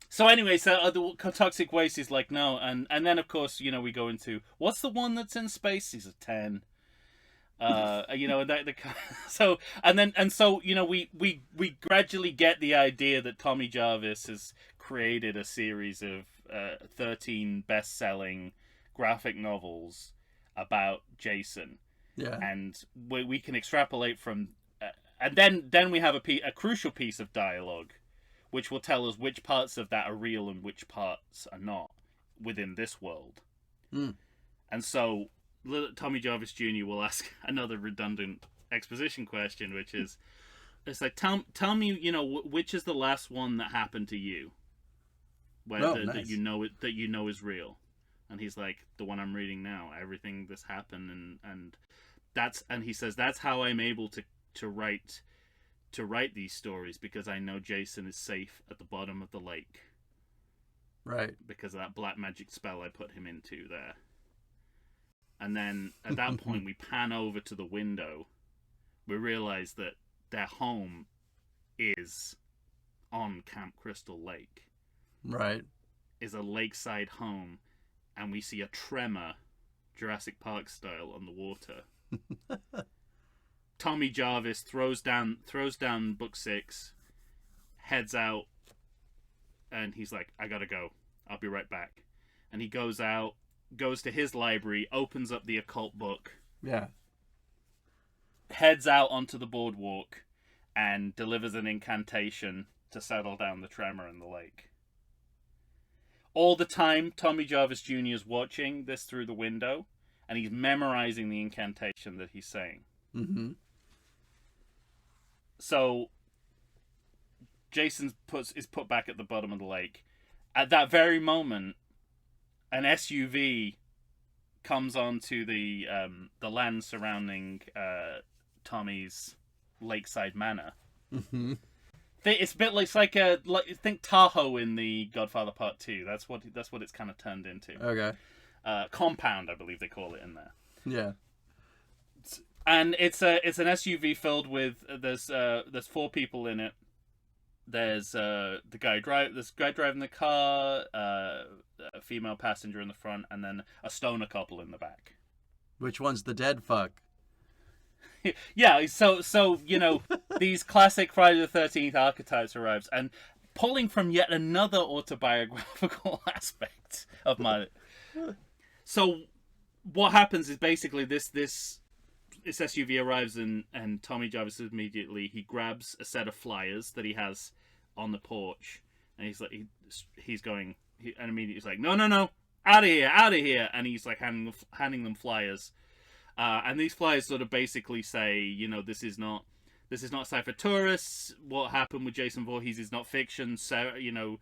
So anyway, the toxic waste is like, no, and then of course, you know, we go into, what's the one that's in space? He's a 10. You know, so you know, we gradually get the idea that Tommy Jarvis has created a series of 13 best-selling graphic novels about Jason. Yeah. And we can extrapolate from, and then we have a crucial piece of dialogue, which will tell us which parts of that are real and which parts are not within this world. And so Tommy Jarvis Jr. will ask another redundant exposition question, which is, it's like, tell me, you know, which is the last one that happened to you, where nice. that you know is real. And he's like, the one I'm reading now. Everything that's happened, and he says, that's how I'm able to write these stories, because I know Jason is safe at the bottom of the lake. Right. Because of that black magic spell I put him into there. And then at that point we pan over to the window. We realize that their home is on Camp Crystal Lake. Right. Is a lakeside home, and we see a tremor, Jurassic Park style, on the water. Tommy Jarvis throws down book 6, heads out, and he's like, I gotta go. I'll be right back. And he goes out, goes to his library, opens up the occult book. Yeah. Heads out onto the boardwalk and delivers an incantation to settle down the tremor in the lake. All the time, Tommy Jarvis Jr. is watching this through the window, and he's memorizing the incantation that he's saying. Mm-hmm. So Jason is put back at the bottom of the lake. At that very moment, an SUV comes onto the land surrounding Tommy's lakeside manor. Mm-hmm. It's a bit like think Tahoe in the Godfather Part 2. That's what it's kind of turned into. Okay. Compound, I believe they call it in there. Yeah. And it's an SUV filled with there's 4 people in it. There's the guy driving the car, a female passenger in the front, and then a stoner couple in the back. Which one's the dead fuck? Yeah, so you know, these classic Friday the 13th archetypes arrives, and pulling from yet another autobiographical aspect of my... So what happens is basically this SUV arrives, and Tommy Jarvis immediately, he grabs a set of flyers that he has on the porch, and he's like, and immediately he's like, no, out of here, and he's like handing them flyers, and these flyers sort of basically say, you know, this is not Cypher Tourists. What happened with Jason Voorhees is not fiction. So, you know,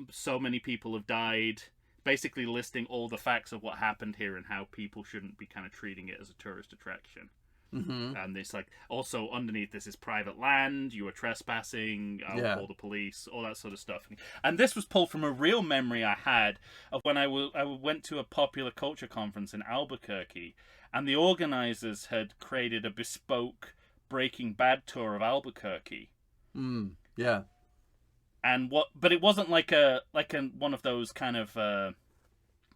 so many people have died. Basically listing all the facts of what happened here and how people shouldn't be kind of treating it as a tourist attraction. Mm-hmm. And it's like, also underneath this is private land, you are trespassing, I'll call the police, all that sort of stuff. And this was pulled from a real memory I had of when I went to a popular culture conference in Albuquerque, and the organizers had created a bespoke Breaking Bad tour of Albuquerque. Yeah. But it wasn't like one of those kind of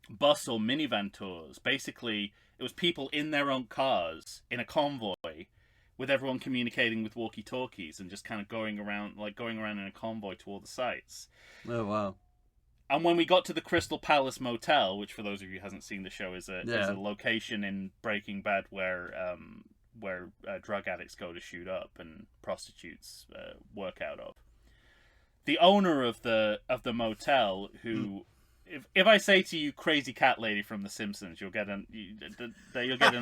bus or minivan tours. Basically, it was people in their own cars in a convoy with everyone communicating with walkie-talkies and just kind of going around in a convoy to all the sites. Oh, wow. And when we got to the Crystal Palace Motel, which for those of you who hasn't seen the show is a location in Breaking Bad where drug addicts go to shoot up and prostitutes work out of. The owner of the motel, who, if I say to you, "Crazy Cat Lady" from The Simpsons, you'll get an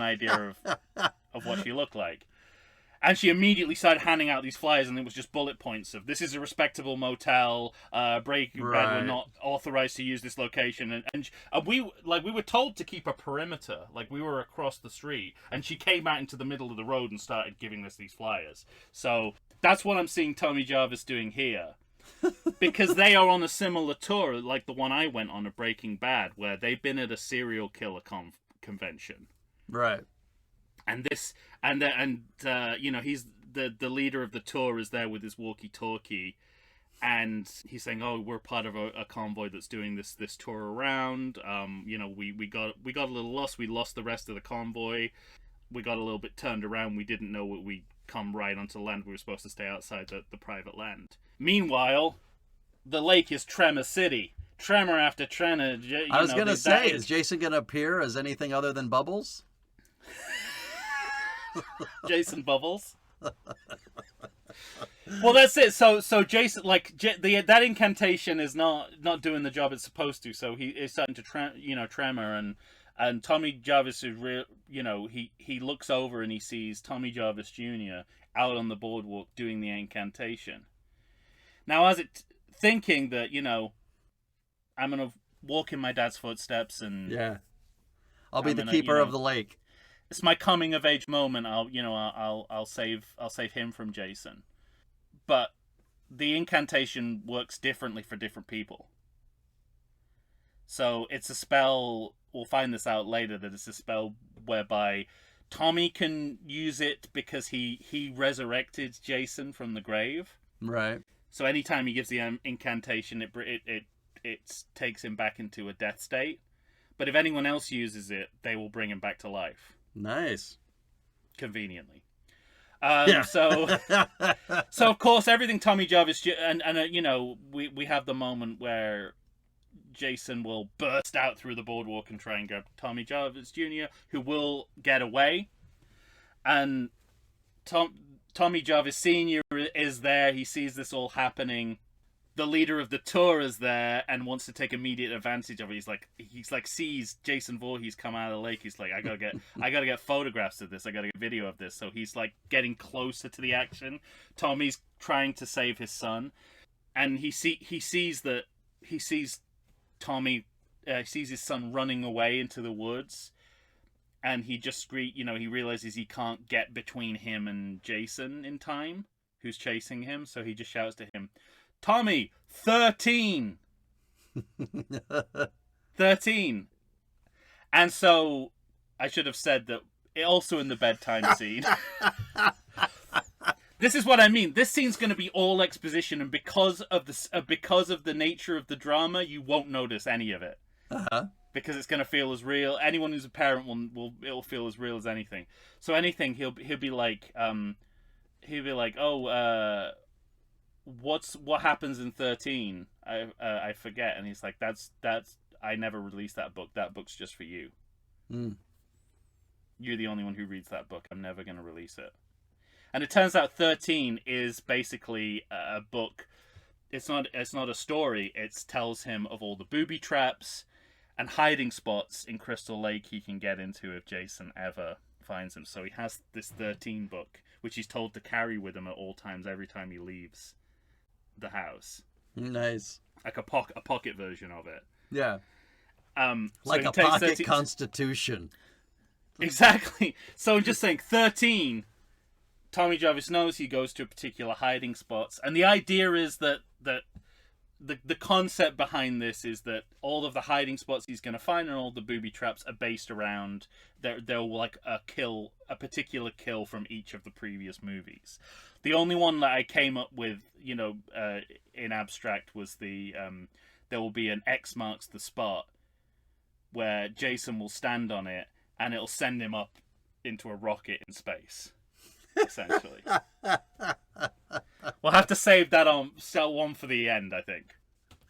idea of what she looked like. And she immediately started handing out these flyers, and it was just bullet points of, "This is a respectable motel. Breaking Bad were not authorized to use this location." And we were told to keep a perimeter, like we were across the street. And she came out into the middle of the road and started giving us these flyers. So that's what I'm seeing Tommy Jarvis doing here, because they are on a similar tour, like the one I went on at Breaking Bad, where they've been at a serial killer convention. Right. And he's the leader of the tour is there with his walkie-talkie, and he's saying, "Oh, we're part of a convoy that's doing this tour around. We got a little lost. We lost the rest of the convoy. We got a little bit turned around. We didn't know we'd come right onto land. We were supposed to stay outside the private land." Meanwhile, the lake is Tremor City. Tremor after tremor. I was gonna say, is Jason gonna appear as anything other than Bubbles? Jason Bubbles. Well, that's it. So Jason, that incantation is not doing the job it's supposed to. So he is starting to tremor, and Tommy Jarvis is real. He looks over and he sees Tommy Jarvis Jr. out on the boardwalk doing the incantation. Now, thinking that I'm gonna walk in my dad's footsteps, and I'll be the keeper of the lake. It's my coming of age moment. I'll save him from Jason. But the incantation works differently for different people. So it's a spell, we'll find this out later, that it's a spell whereby Tommy can use it because he resurrected Jason from the grave. Right. So anytime he gives the incantation, it takes him back into a death state. But if anyone else uses it, they will bring him back to life. Nice. Conveniently. So of course, everything Tommy Jarvis, and we have the moment where Jason will burst out through the boardwalk and try and grab Tommy Jarvis Jr., who will get away. And Tommy Jarvis Sr. is there. He sees this all happening. The leader of the tour is there and wants to take immediate advantage of it. He's like sees Jason Voorhees come out of the lake. He's like, I gotta get photographs of this. I gotta get video of this. So he's like getting closer to the action. Tommy's trying to save his son, and he sees Tommy sees his son running away into the woods, and he just he realizes he can't get between him and Jason in time, who's chasing him. So he just shouts to him, "Tommy, 13!" 13. And so I should have said that also in the bedtime scene. This is what I mean. This scene's going to be all exposition, and because of the nature of the drama, you won't notice any of it. Uh-huh. Because it's going to feel as real. Anyone who's a parent it'll feel as real as anything. So anything he'll be like, "Oh, what happens in 13? I forget." And he's like, that's I never released that book. That book's just for you. You're the only one who reads that book. I'm never going to release it. And it turns out 13 is basically a book. It's not a story. It tells him of all the booby traps and hiding spots in Crystal Lake he can get into if Jason ever finds him. So he has this 13 book, which he's told to carry with him at all times, every time he leaves the house. Nice. Like a pocket version of it. Yeah. So like a pocket constitution. Exactly. So I'm just saying, 13, Tommy Jarvis knows he goes to a particular hiding spots, and the idea is that the concept behind this is that all of the hiding spots he's going to find and all the booby traps are based around they're like a particular kill from each of the previous movies. The only one that I came up with, in abstract was there will be an X marks the spot where Jason will stand on it and it'll send him up into a rocket in space. essentially. We'll have to save that one for the end, I think.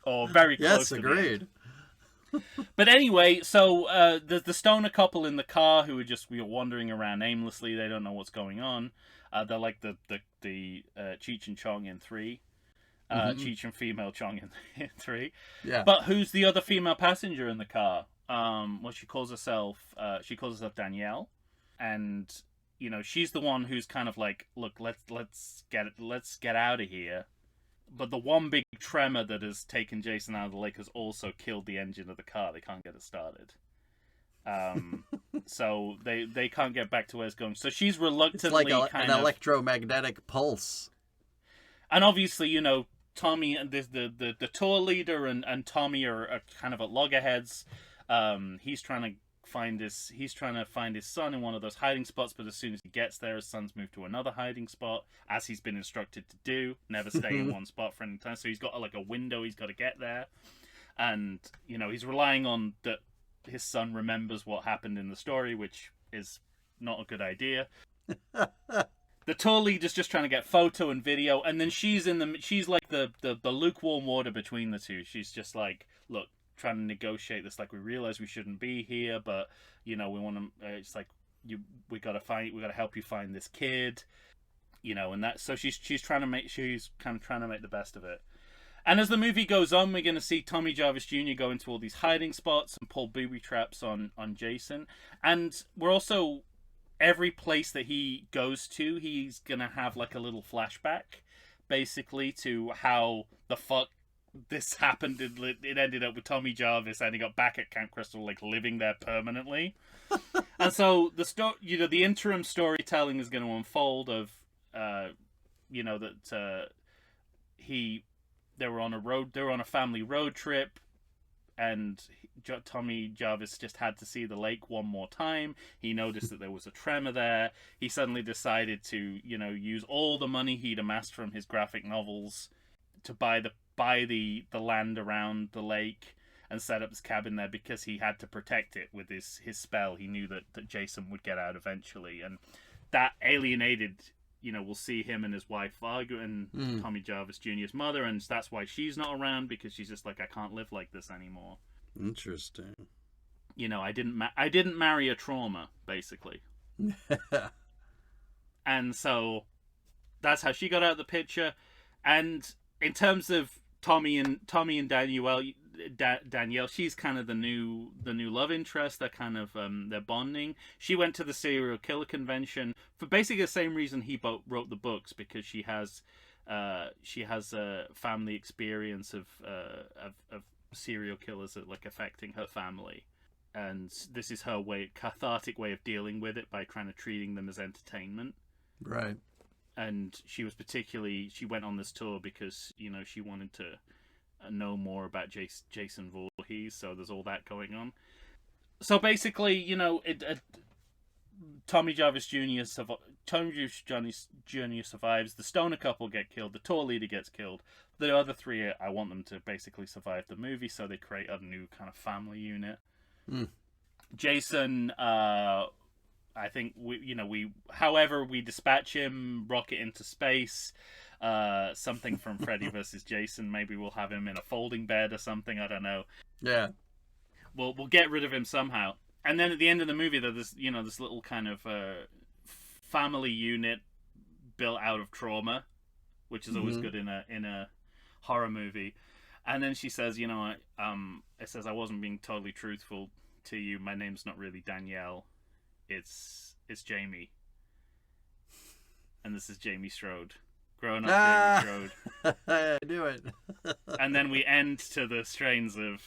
Or very close Yes, to agreed. the end. But anyway, so the stoner couple in the car who are just wandering around aimlessly. They don't know what's going on. They're like the Cheech and Chong in 3. Cheech and female Chong in 3. Yeah. But who's the other female passenger in the car? Well, she calls herself Danielle, and you know she's the one who's kind of like, look, let's get out of here. But the one big tremor that has taken Jason out of the lake has also killed the engine of the car. They can't get it started. So they can't get back to where it's going. So she's reluctantly it's like an electromagnetic pulse. And obviously, you know, Tommy and the tour leader and Tommy are kind of at loggerheads. He's trying to find his son in one of those hiding spots, but as soon as he gets there, his son's moved to another hiding spot, as he's been instructed to do. Never stay in one spot for any time. So he's got like a window he's got to get there, and you know he's relying on that his son remembers what happened in the story, which is not a good idea. The tour leader's just trying to get photo and video, and then she's like the lukewarm water between the two. She's just like, look, trying to negotiate this. Like, we realize we shouldn't be here, but you know, we want to. It's like we gotta help you find this kid, you know, and that. So she's kind of trying to make the best of it. And as the movie goes on, we're going to see Tommy Jarvis Jr. go into all these hiding spots and pull booby traps on Jason, and we're also. Every place that he goes to, he's gonna have like a little flashback, basically, to how the fuck this happened. It ended up with Tommy Jarvis ending up back at Camp Crystal, like living there permanently. And so the interim storytelling is going to unfold of, you know, that they were on a family road trip. And Tommy Jarvis just had to see the lake one more time. He noticed that there was a tremor there. He suddenly decided to, you know, use all the money he'd amassed from his graphic novels to buy the land around the lake and set up his cabin there because he had to protect it with his spell. He knew that Jason would get out eventually, and that alienated. You know, we'll see him and his wife arguing, Tommy Jarvis Jr.'s mother, and that's why she's not around, because she's just like, I can't live like this anymore. Interesting. You know, I didn't marry a trauma, basically. And so that's how she got out of the picture. And in terms of Tommy and Danielle, she's kind of the new love interest. They're kind of they're bonding. She went to the serial killer convention for basically the same reason he wrote the books, because she has a family experience of serial killers that like affecting her family, and this is her cathartic way of dealing with it by trying to treating them as entertainment. Right. And she went on this tour because, you know, she wanted to know more about Jason Voorhees, so there's all that going on. So basically, you know, Tommy Jarvis Jr. survives. The stoner couple get killed. The tour leader gets killed. The other three, I want them to basically survive the movie, so they create a new kind of family unit. Jason, I think however we dispatch him, rocket into space. Something from Freddy vs. Jason. Maybe we'll have him in a folding bed or something. I don't know. Yeah. We'll get rid of him somehow. And then at the end of the movie, there's this little kind of family unit built out of trauma, which is always good in a horror movie. And then she says, you know, it says, I wasn't being totally truthful to you. My name's not really Danielle. It's Jamie. And this is Jamie Strode. Grown up Jamie Strode. I knew it. And then we end to the strains of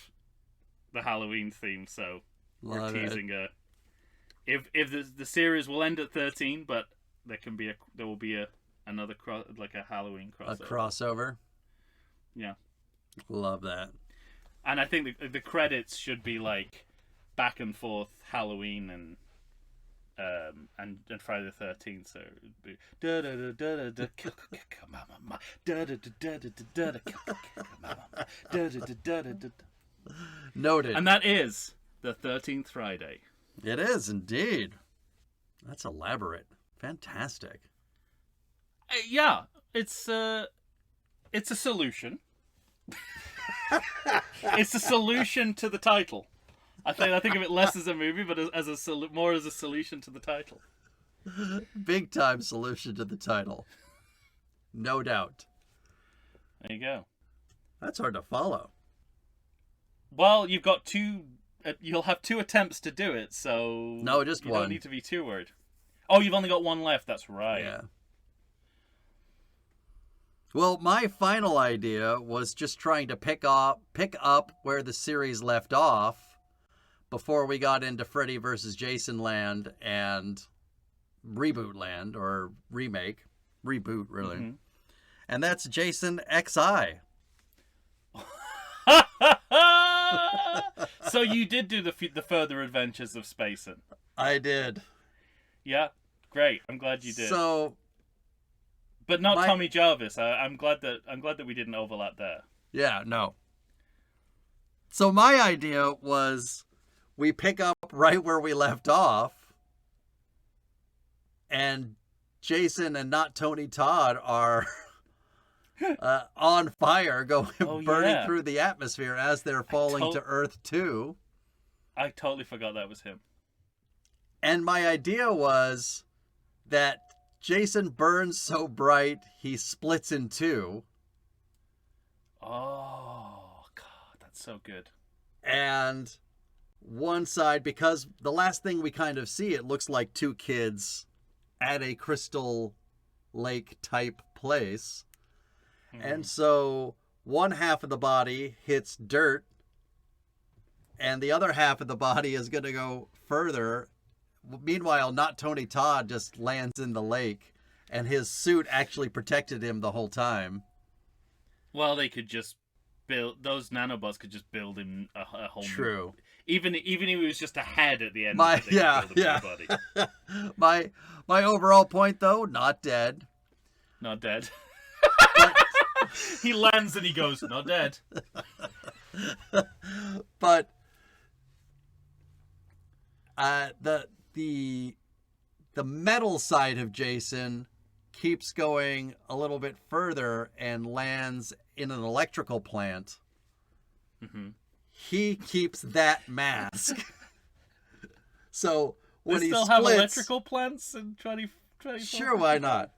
the Halloween theme, so we're teasing if the series will end at 13, but there will be another a Halloween crossover. A crossover. Yeah. Love that. And I think the credits should be like back and forth Halloween and Friday the 13th, so it'd be noted. And that is the 13th Friday. It is indeed. That's elaborate. Fantastic. Yeah, it's a solution. It's a solution to the title. I think of it less as a movie, but more as a solution to the title. Big time solution to the title. No doubt. There you go. That's hard to follow. Well, you've got two. You'll have 2 attempts to do it, so No, just you one. don't need to be too worried. Oh, you've only got 1 left. That's right. Yeah. Well, my final idea was just trying to pick up where the series left off before we got into Freddy vs. Jason land and Reboot land, or remake. Reboot, really. Mm-hmm. And that's Jason XI. So you did do the further adventures of Spacin'. I did. Yeah, great. I'm glad you did. So, but not Tommy Jarvis. I'm glad that we didn't overlap there. yeah, no. So my idea was we pick up right where we left off, and Jason and not Tony Todd are on fire, burning through the atmosphere as they're falling to Earth 2. I totally forgot that was him. And my idea was that Jason burns so bright he splits in 2. Oh, God, that's so good. And one side, because the last thing we kind of see, it looks like 2 kids at a Crystal Lake type place. Mm-hmm. And so one half of the body hits dirt, and the other half of the body is going to go further. Meanwhile, not Tony Todd just lands in the lake, and his suit actually protected him the whole time. Well, they could just build, those nanobots could just build him a whole True. Even if he was just a head at the end. My overall point, though, not dead. Not dead. He lands and he goes, not dead. But the metal side of Jason keeps going a little bit further and lands in an electrical plant. Mm-hmm. He keeps that mask. So when he still splits, have electrical plants in 20? Sure, why not?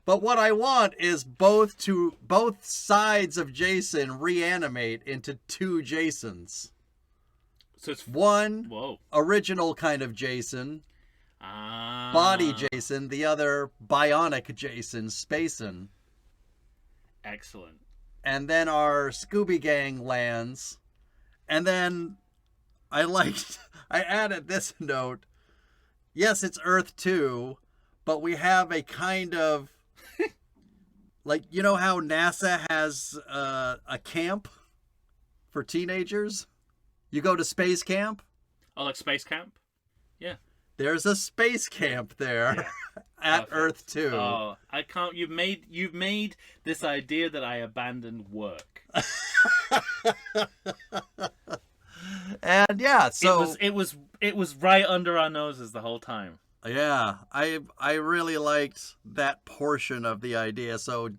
But what I want is both sides of Jason reanimate into 2 Jasons. So it's one original kind of Jason, body Jason, the other bionic Jason, Spacin'. Excellent. And then our Scooby Gang lands, and then I added this note. Yes, it's Earth 2, but we have a kind of like, you know how NASA has a camp for teenagers? You go to space camp? Oh, like space camp? Yeah. There's a space camp there at Perfect. Earth 2. Oh, I can't. You've made this idea that I abandoned work. And yeah, so it was right under our noses the whole time. Yeah, I really liked that portion of the idea. So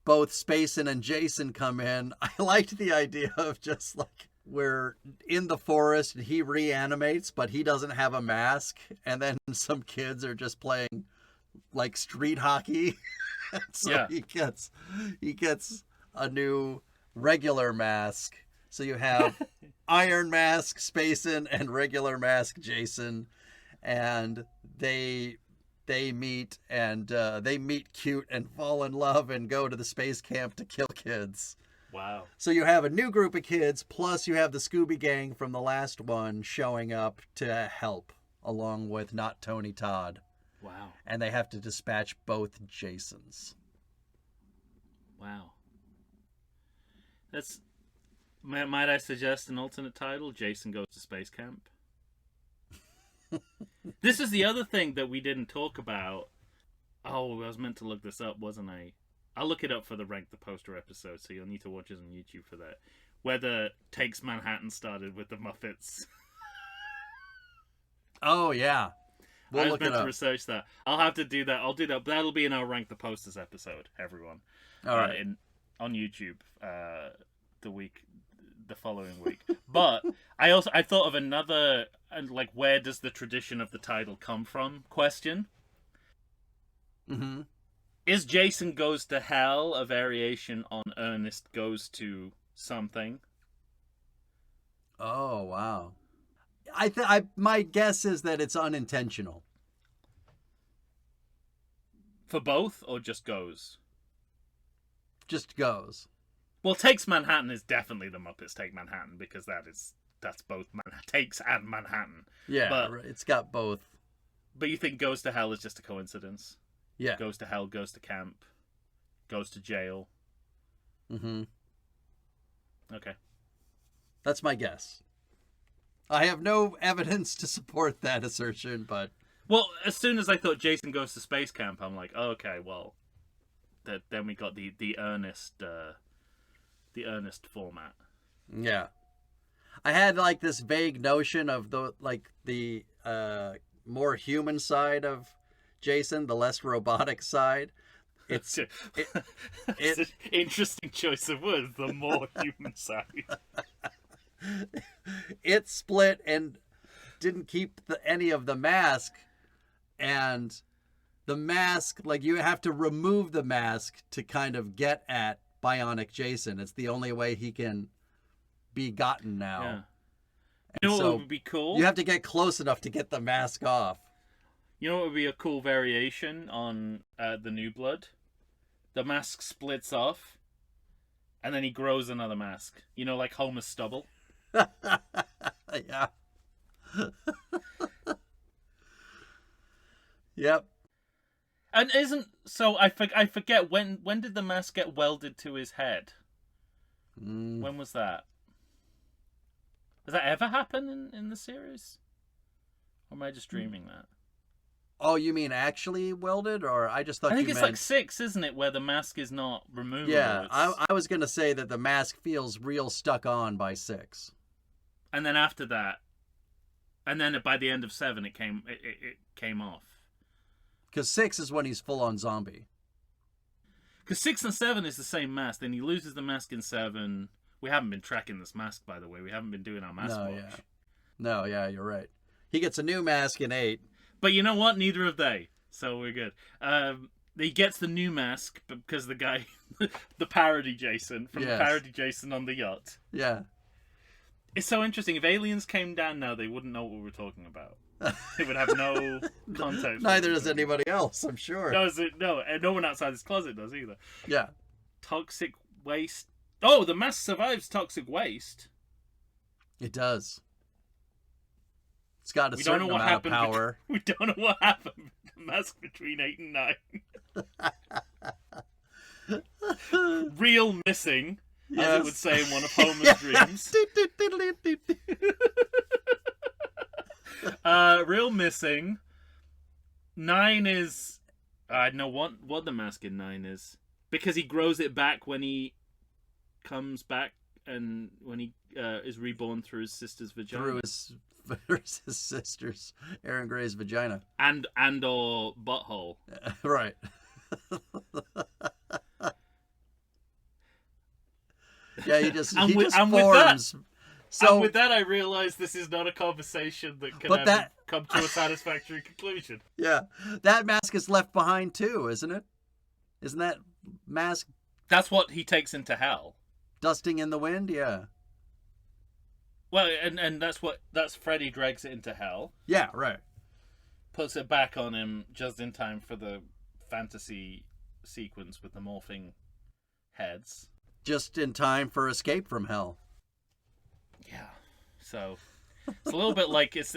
both Spacin' and Jason come in. I liked the idea of just like we're in the forest and he reanimates, but he doesn't have a mask, and then some kids are just playing like street hockey. So he gets a new regular mask. So you have Iron Mask Spacin' and regular mask Jason, and they meet, and they meet cute and fall in love and go to the space camp to kill kids. Wow. So you have a new group of kids, plus you have the Scooby Gang from the last one showing up to help, along with not Tony Todd. Wow. And they have to dispatch both Jasons. Wow. Might I suggest an alternate title? Jason Goes to Space Camp. This is the other thing that we didn't talk about. Oh, I was meant to look this up, wasn't I? I'll look it up for the Rank the Poster episode, so you'll need to watch us on YouTube for that. Whether Takes Manhattan started with the Muppets. Oh, yeah. We'll I was look meant it to up. research that. I'll have to do that. I'll do that. That'll be in our Rank the Posters episode, everyone. All right. On YouTube, the following week. But I thought of another, like, where does the tradition of the title come from question. Mm-hmm. Is Jason Goes to Hell a variation on Ernest Goes to Something? Oh, wow. My guess is that it's unintentional. For both, or just Goes? Just goes. Well, Takes Manhattan is definitely the Muppets Take Manhattan, because that's both Takes and Manhattan. Yeah, but it's got both. But you think Goes to Hell is just a coincidence? Yeah. Goes to hell, goes to camp, goes to jail. Mm-hmm. Okay. That's my guess. I have no evidence to support that assertion, but... Well, as soon as I thought Jason Goes to Space Camp, I'm like, oh, okay, well... Then we got the Ernest format. Yeah. I had, like, this vague notion of the more human side of Jason, the less robotic side. It's an interesting choice of words. The more human side. It split and didn't keep any of the mask, and the mask, like, you have to remove the mask to kind of get at Bionic Jason. It's the only way he can be gotten now. Yeah. You know what would be cool? You have to get close enough to get the mask off. You know what would be a cool variation on the New Blood? The mask splits off, and then he grows another mask. You know, like Homer Stubble. Yeah. Yep. And I forget when did the mask get welded to his head? When was that? Does that ever happen in the series? Or am I just dreaming that? Oh, you mean actually welded, or I just thought I think you it's meant... like 6, isn't it, where the mask is not removable? Yeah, I was gonna say that the mask feels real stuck on by 6. And then after that, and then by the end of 7, it came off. Because 6 is when he's full on zombie. Because 6 and 7 is the same mask. Then he loses the mask in 7. We haven't been tracking this mask, by the way. We haven't been doing our mask watch. Yeah. No, yeah, you're right. He gets a new mask in 8. But you know what? Neither have they. So we're good. He gets the new mask because the guy, the parody Jason, from the parody Jason on the yacht. Yeah. It's so interesting. If aliens came down now, they wouldn't know what we were talking about. They would have no context. Neither does anybody else, I'm sure. No, and no one outside this closet does either. Yeah. Toxic waste. Oh, the mask survives toxic waste. It does. It's got a certain amount of power. We don't know what happened with the mask between 8 and 9. Real missing, as it would say in one of Homer's dreams. Real missing. 9 is... I know what the mask in 9 is. Because he grows it back when he comes back and when he is reborn through his sister's vagina. Through his sister's, Aaron Gray's vagina. And or butthole. Right. Yeah, he just forms. And with that, I realize this is not a conversation that can come to a satisfactory conclusion. Yeah, that mask is left behind too, isn't it? Isn't that mask? That's what he takes into hell. Dusting in the wind, yeah. Well, and that's Freddy drags it into hell. Yeah, right. Puts it back on him just in time for the fantasy sequence with the morphing heads. Just in time for Escape from Hell. Yeah. So it's a little bit like it's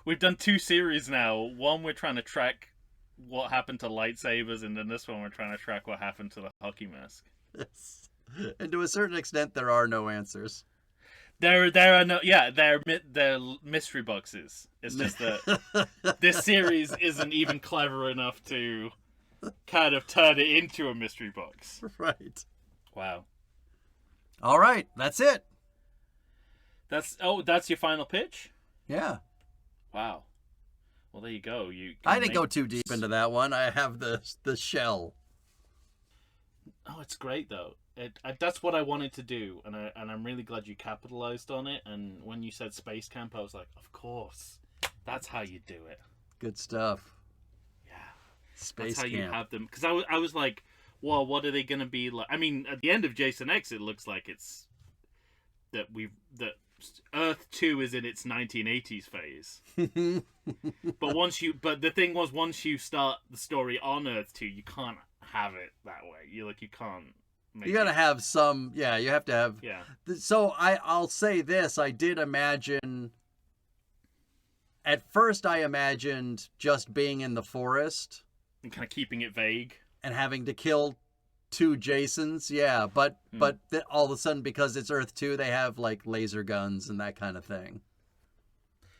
we've done 2 series now. One we're trying to track what happened to lightsabers, and then this one we're trying to track what happened to the hockey mask. Yes. And to a certain extent, there are no answers. There are no, yeah, they're mystery boxes. It's just that this series isn't even clever enough to kind of turn it into a mystery box. Right. Wow. All right, that's it. That's your final pitch? Yeah. Wow. Well, there you go. I didn't go too deep into that one. I have the shell. Oh, it's great though. That's what I wanted to do, and I'm really glad you capitalized on it. And when you said Space Camp, I was like, of course, that's how you do it. Good stuff. Yeah, Space that's how Camp. you have them. Because I was like, well, what are they going to be like? I mean, at the end of Jason X, it looks like it's that Earth 2 is in its 1980s phase. But the thing was, once you start the story on Earth 2, you can't have it that way. You can't. You gotta have some. Yeah, you have to have. Yeah. So I'll say this: I did imagine. At first, I imagined just being in the forest And kind of keeping it vague. and having to kill 2 Jasons. Yeah, but all of a sudden, because it's Earth 2, they have like laser guns and that kind of thing.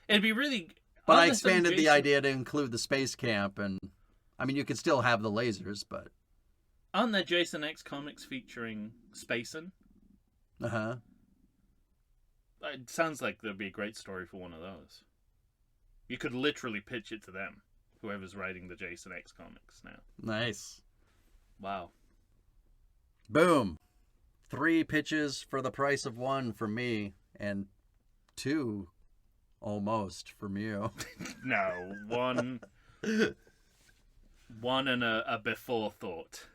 It'd be really. But I expanded the idea to include the space camp, and I mean, you could still have the lasers, but. Aren't there Jason X comics featuring Spacin? Uh-huh. It sounds like there'd be a great story for one of those. You could literally pitch it to them, whoever's writing the Jason X comics now. Nice. Wow. Boom. 3 pitches for the price of 1 from me, and 2 almost from you. No, one and a before thought.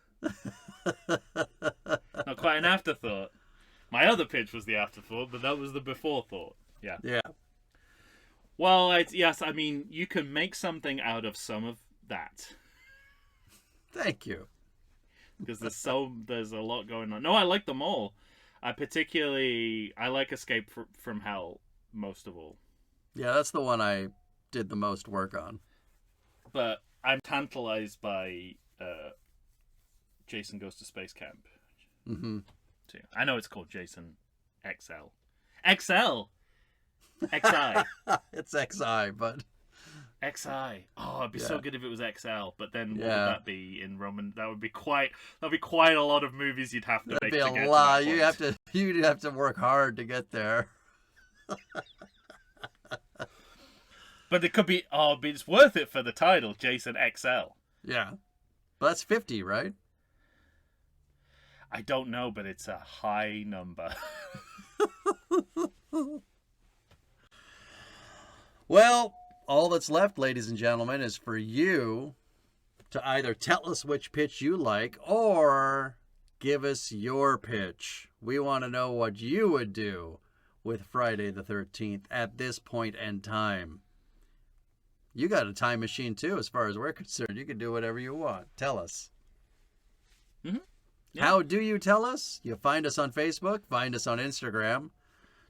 Not quite an afterthought. My other pitch was the afterthought, but that was the before thought. Yeah. Yeah. Well, yes, I mean, you can make something out of some of that. Thank you. Because there's a lot going on. No, I like them all. I like Escape from Hell most of all. Yeah, that's the one I did the most work on. But I'm tantalized by Jason Goes to Space Camp. Mm-hmm. Too. I know it's called Jason XL. XL! XI. It's XI, but... XI. Oh, it'd be so good if it was XL. But then what would Yeah. that be in Roman? That'd be quite a lot of movies you'd have to That'd make be to a get lot. to that point. You'd have to work hard to get there. But it could be. Oh, but it's worth it for the title, Jason XL. Yeah. But that's 50, right? I don't know, but it's a high number. Well, all that's left, ladies and gentlemen, is for you to either tell us which pitch you like or give us your pitch. We want to know what you would do with Friday the 13th at this point in time. You got a time machine, too, as far as we're concerned. You can do whatever you want. Tell us. Mm-hmm. Yeah. How do you tell us? You find us on Facebook, find us on Instagram.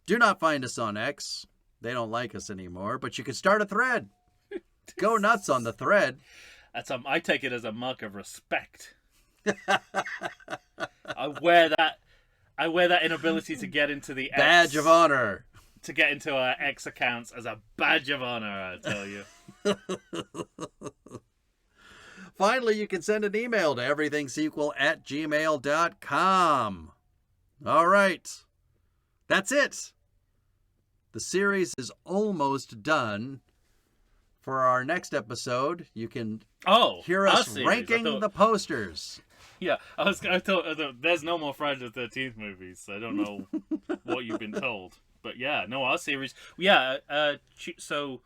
Do not find us on X. They don't like us anymore, but you can start a thread. Go nuts on the thread. I take it as a mark of respect. I wear that inability to get into the Badge X, of honor. to get into our X accounts as a badge of honor, I tell you. Finally, you can send an email to everythingsequel@gmail.com. All right. That's it. The series is almost done. For our next episode, you can hear us series. ranking the posters. Yeah, I thought there's no more Friday the 13th movies, so I don't know what you've been told. But yeah, no, our series. Yeah, so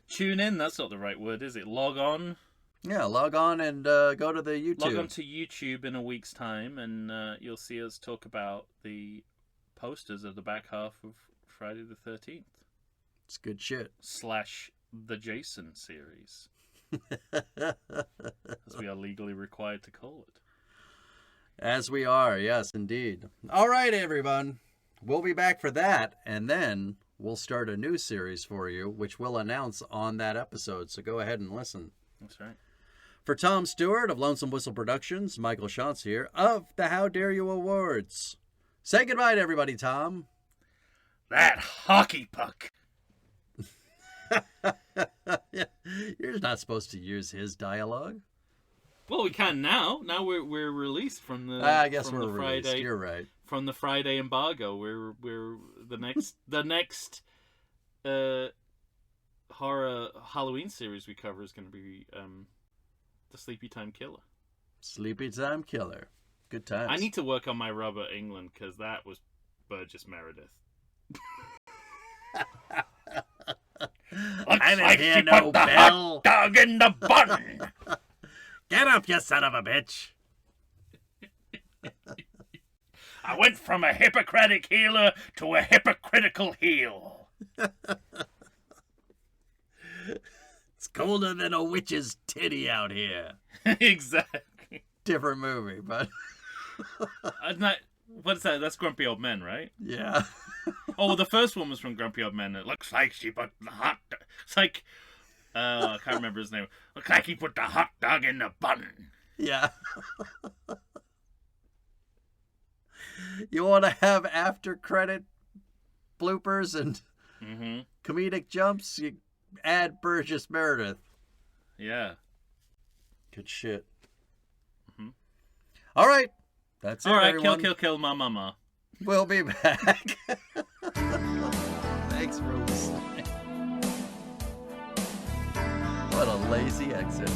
tune in. That's not the right word, is it? Log on. Yeah, log on and go to the YouTube. Log on to YouTube in a week's time, and you'll see us talk about the posters of the back half of Friday the 13th. It's good shit. / the Jason series. As we are legally required to call it. As we are, yes, indeed. All right, everyone. We'll be back for that, and then we'll start a new series for you, which we'll announce on that episode, so go ahead and listen. That's right. For Tom Stewart of Lonesome Whistle Productions, Michael Shantz here of the How Dare You Awards. Say goodbye to everybody, Tom. That hockey puck. You're not supposed to use his dialogue. Well, we can now. Now we're released from the. I guess from we're the released. Friday, You're right. From the Friday embargo, we're the next horror Halloween series we cover is going to be The Sleepy Time Killer. Sleepy Time Killer. Good times. I need to work on my Robert Englund because that was Burgess Meredith. I didn't hear she no put the bell. hot dog in the bun. Get up, you son of a bitch. I went from a Hippocratic healer to a hypocritical heel. It's colder than a witch's titty out here. Exactly. Different movie, but What is that? That's Grumpy Old Men, right? yeah. Oh, the first one was from Grumpy Old Men. It Looks like she put the hot dog. It's like, I can't remember his name. Looks like he put the hot dog in the bun. Yeah. You want to have after credit bloopers and comedic jumps? You add Burgess Meredith. Yeah. Good shit. All right. That's it, All right, everyone. kill, ma, mama. We'll be back. Thanks for listening. What a lazy exit.